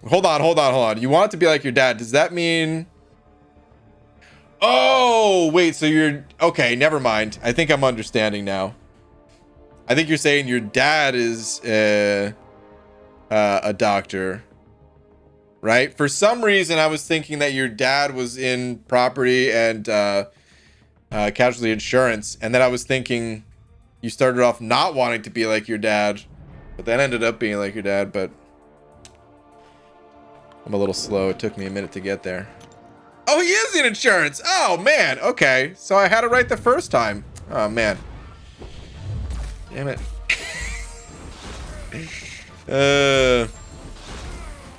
Hold on. You want it to be like your dad. Does that mean... Oh, wait, so you're... Okay, never mind. I think I'm understanding now. I think you're saying your dad is a doctor, right? For some reason, I was thinking that your dad was in property and casualty insurance, and then I was thinking you started off not wanting to be like your dad, but then ended up being like your dad. But I'm a little slow. It took me a minute to get there. Oh, he is in insurance. Oh, man. Okay, so I had it right the first time. Oh, man. Damn it.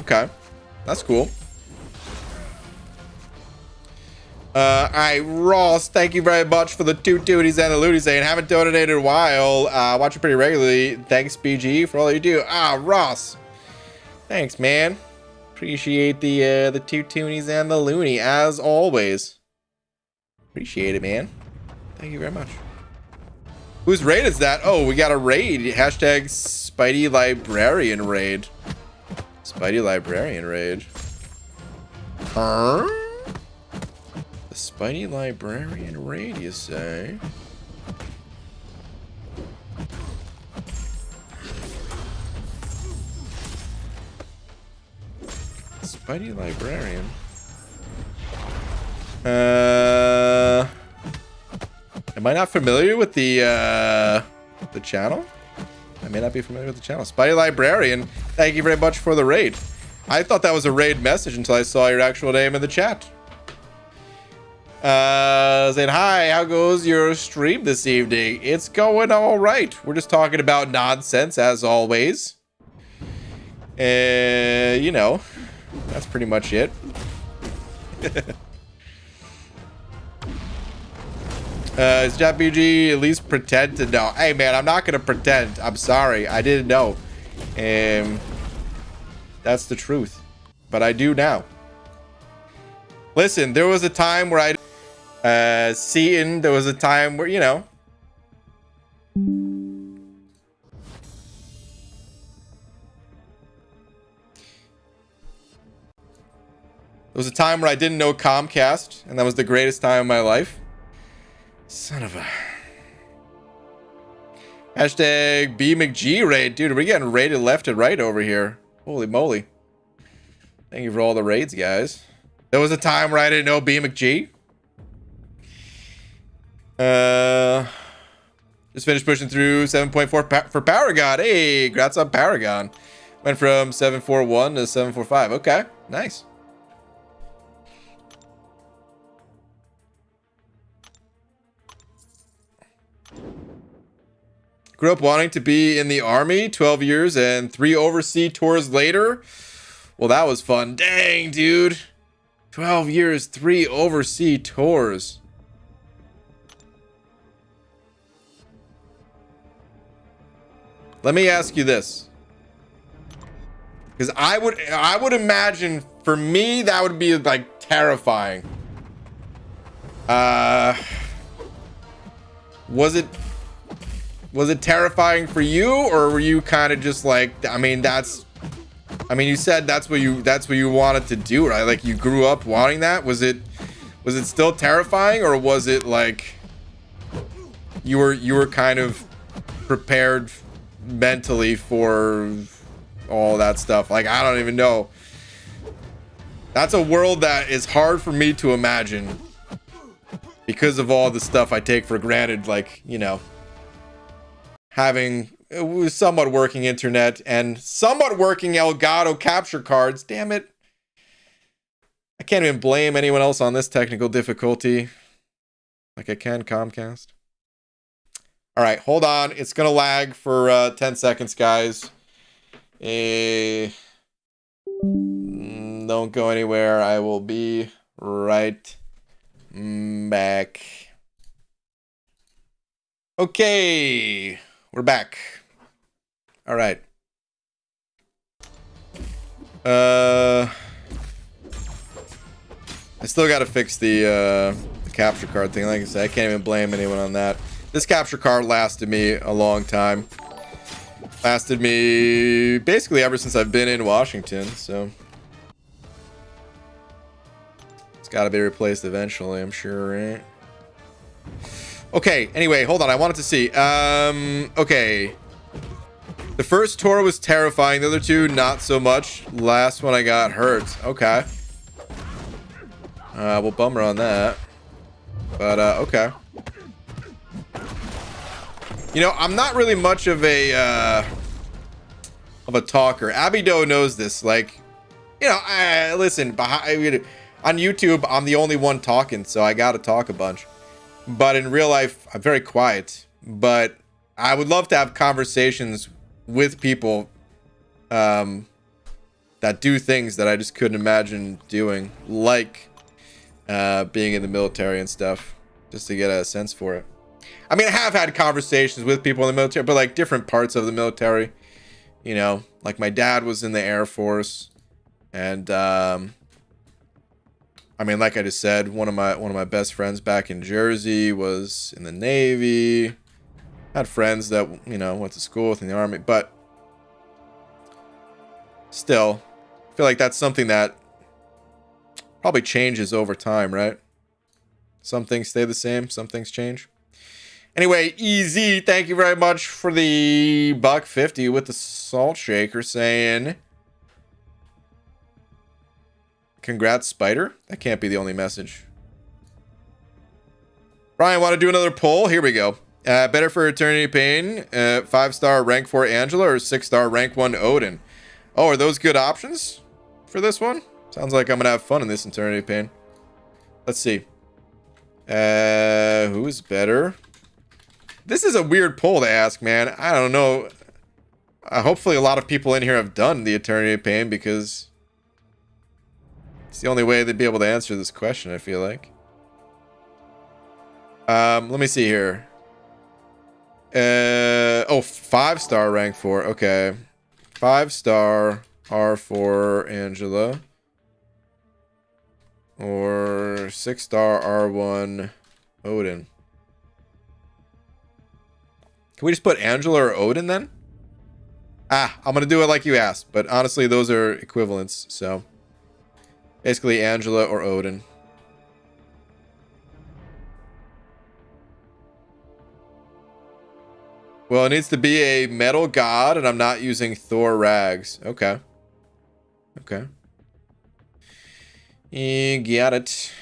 Okay. That's cool. All right, Ross, thank you very much for the 2 tooties and the looties saying haven't donated in a while. Watch it pretty regularly. Thanks, BG, for all you do. Ross. Thanks, man. Appreciate the 2 toonies and the loony, as always. Appreciate it, man. Thank you very much. Whose raid is that? Oh, we got a raid. Hashtag Spidey Librarian raid. Spidey Librarian raid. Huh? The Spidey Librarian raid, you say? Spidey Librarian. Am I not familiar with the channel? I may not be familiar with the channel. Spidey Librarian, thank you very much for the raid. I thought that was a raid message until I saw your actual name in the chat. Saying, hi, how goes your stream this evening? It's going all right. We're just talking about nonsense, as always. You know, that's pretty much it. Is JapBG at least pretend to know? Hey, man, I'm not going to pretend. I'm sorry. I didn't know. That's the truth. But I do now. Listen, there was a time where Seaton, there was a time where, you know. There was a time where I didn't know Comcast, and that was the greatest time of my life. Son of a... Hashtag B McG raid. Dude, we're getting raided left and right over here. Holy moly. Thank you for all the raids, guys. There was a time where I didn't know B McG. Just finished pushing through 7.4 for Power God. Hey, congrats on Paragon. Went from 741 to 745. Okay, nice. Grew up wanting to be in the army, 12 years and 3 overseas tours later. Well, that was fun. Dang, dude. 12 years, 3 overseas tours. Let me ask you this. Because I would imagine for me that would be like terrifying. Was it terrifying for you, or were you kind of just like, I mean you said that's what you wanted to do, right? Like you grew up wanting that. Was it still terrifying, or was it like you were kind of prepared mentally for all that stuff? Like, I don't even know. That's a world that is hard for me to imagine because of all the stuff I take for granted, like, you know, having somewhat working internet and somewhat working Elgato capture cards. Damn it. I can't even blame anyone else on this technical difficulty like I can Comcast. All right, hold on. It's going to lag for 10 seconds, guys. Don't go anywhere. I will be right back. Okay, we're back. All right. I still got to fix the capture card thing. Like I said, I can't even blame anyone on that. This capture card lasted me a long time. Lasted me basically ever since I've been in Washington, so it's got to be replaced eventually, I'm sure, right? Okay, anyway, hold on. I wanted to see. Okay. The first tour was terrifying. The other two, not so much. Last one I got hurt. Okay. Well, bummer on that. But, okay. You know, I'm not really much of a talker. Abby Doe knows this. Like, you know, listen, on YouTube, I'm the only one talking, so I gotta talk a bunch. But in real life, I'm very quiet. But I would love to have conversations with people that do things that I just couldn't imagine doing, like being in the military and stuff, just to get a sense for it. I mean, I have had conversations with people in the military, but like different parts of the military. You know, like my dad was in the Air Force, and I mean, like I just said, one of my best friends back in Jersey was in the Navy. Had friends that, you know, went to school with in the Army, but still, I feel like that's something that probably changes over time, right? Some things stay the same, some things change. Anyway, Easy, thank you very much for the $1.50 with the salt shaker, saying congrats, Spider. That can't be the only message. Brian, want to do another poll? Here we go. Better for Eternity Pain, 5-star rank 4 Angela or 6-star rank 1 Odin? Oh, are those good options for this one? Sounds like I'm going to have fun in this Eternity Pain. Let's see. Who's better? This is a weird poll to ask, man. I don't know. Hopefully a lot of people in here have done the Eternity Pain, because it's the only way they'd be able to answer this question, I feel like. Let me see here. Oh, 5-star rank 4. Okay. 5-star R4 Angela. Or 6-star R1 Odin. Can we just put Angela or Odin then? I'm going to do it like you asked. But honestly, those are equivalents. So basically Angela or Odin. Well, it needs to be a metal god, and I'm not using Thor rags. Okay. Okay. You got it.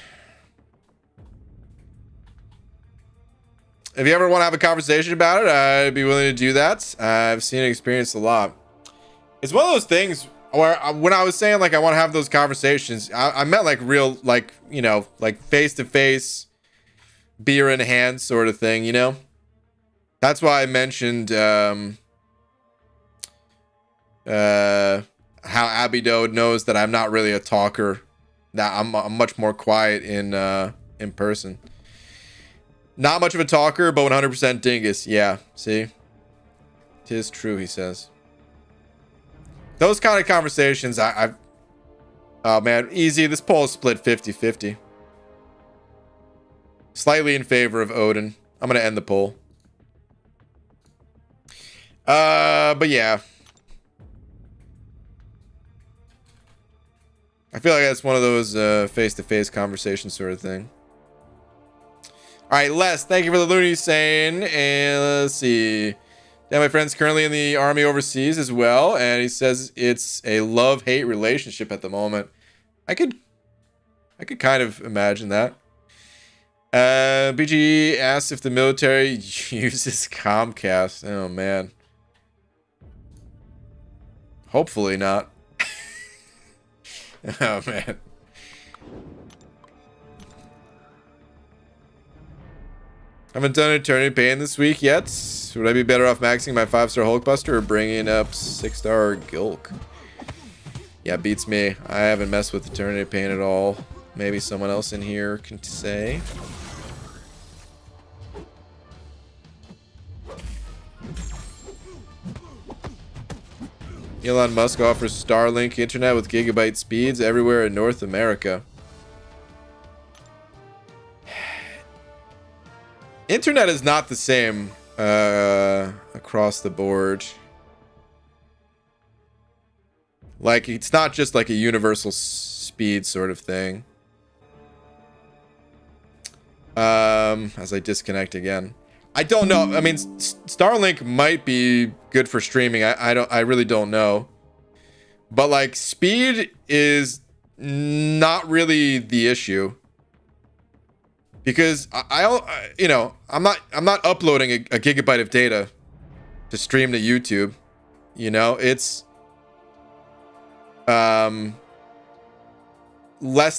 if you ever want to have a conversation about it, I'd be willing to do that. I've seen and experienced a lot. It's one of those things where when I was saying like I want to have those conversations, I meant like real, like, you know, like face to face, beer in hand sort of thing, you know. That's why I mentioned how Abido knows that I'm not really a talker. That I'm much more quiet in person. Not much of a talker, but 100% dingus. Yeah, see? 'Tis true, he says. Those kind of conversations, I've... Oh, man, easy. This poll is split 50-50. Slightly in favor of Odin. I'm going to end the poll. But yeah. I feel like that's one of those face-to-face conversation sort of thing. All right, Les, thank you for the loony saying. And let's see. Yeah, my friend's currently in the army overseas as well, and he says it's a love-hate relationship at the moment. I could kind of imagine that. BG asks if the military uses Comcast. Oh man. Hopefully not. Oh man. Haven't done Eternity Pain this week yet. Would I be better off maxing my 5-star Hulkbuster or bringing up 6-star Gilk? Yeah, beats me. I haven't messed with Eternity Pain at all. Maybe someone else in here can say. Elon Musk offers Starlink internet with gigabyte speeds everywhere in North America. Internet is not the same across the board. Like, it's not just like a universal speed sort of thing. As I disconnect again. I don't know. I mean, Starlink might be good for streaming. I really don't know. But like, speed is not really the issue. Because you know, I'm not uploading a gigabyte of data to stream to YouTube. You know, it's less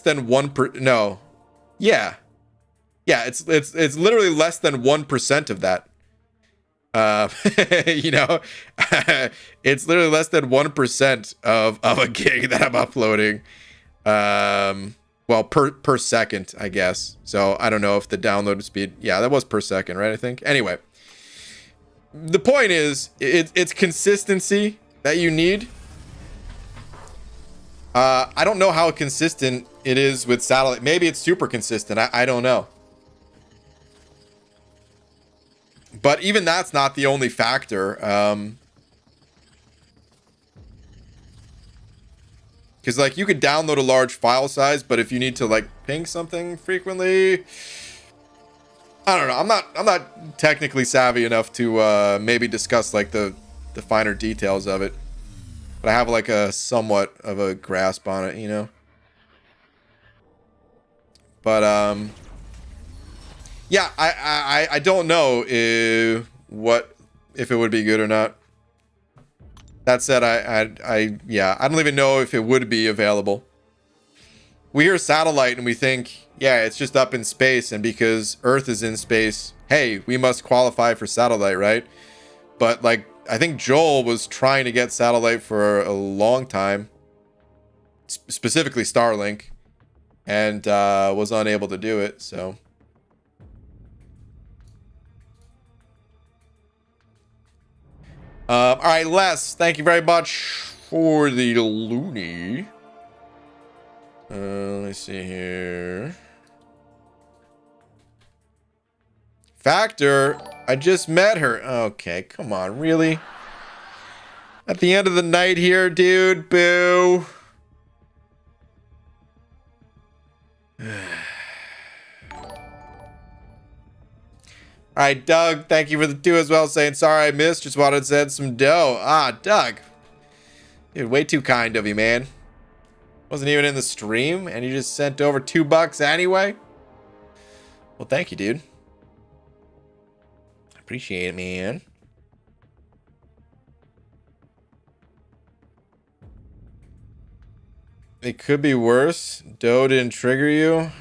than 1%. No, yeah, it's literally less than 1% of that. You know, it's literally less than 1% of a gig that I'm uploading. Well, per second, I guess. So I don't know if the download speed. Yeah, that was per second, right? I think. Anyway, the point is, it's consistency that you need. I don't know how consistent it is with satellite. Maybe it's super consistent. I don't know. But even that's not the only factor. Because like you could download a large file size, but if you need to like ping something frequently, I don't know. I'm not technically savvy enough to maybe discuss like the finer details of it. But I have like a somewhat of a grasp on it, you know. But yeah, I don't know if it would be good or not. That said, yeah, I don't even know if it would be available. We hear satellite and we think, yeah, it's just up in space, and because Earth is in space, hey, we must qualify for satellite, right? But like, I think Joel was trying to get satellite for a long time, specifically Starlink, and was unable to do it, so. All right, Les, thank you very much for the loony. Let me see here. Factor, I just met her. Okay, come on, really? At the end of the night here, dude, boo. All right, Doug, thank you for the 2 as well, saying, sorry I missed, just wanted to send some dough. Ah, Doug. Dude, way too kind of you, man. Wasn't even in the stream, and you just sent over $2 anyway? Well, thank you, dude. Appreciate it, man. It could be worse. Doe didn't trigger you.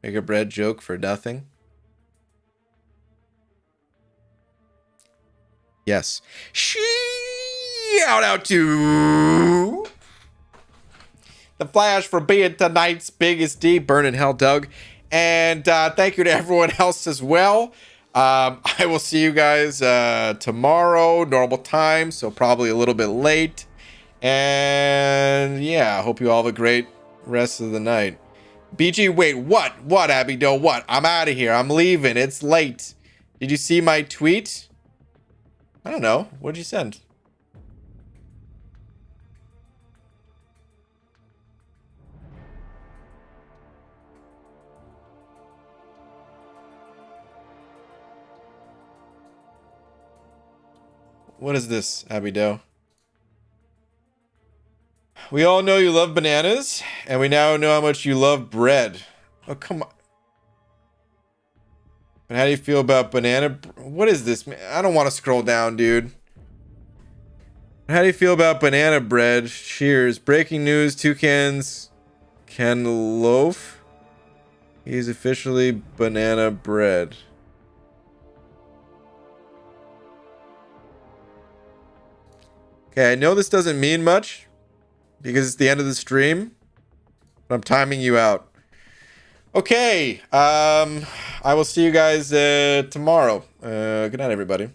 Make a bread joke for nothing. Yes. Shout out to the Flash for being tonight's biggest D. Burn in Hell, Doug. And thank you to everyone else as well. I will see you guys tomorrow, normal time, so probably a little bit late. And yeah, I hope you all have a great rest of the night. BG, wait, what? What, Abby Doe? What? I'm out of here. I'm leaving. It's late. Did you see my tweet? I don't know. What'd you send? What is this, Abby Doe? We all know you love bananas, and we now know how much you love bread. Oh, come on. But how do you feel about banana? What is this, man? I don't want to scroll down, dude. How do you feel about banana bread? Cheers. Breaking news, Toucans can loaf. He's officially banana bread. Okay, I know this doesn't mean much because it's the end of the stream, but I'm timing you out. Okay, I will see you guys tomorrow. Good night, everybody.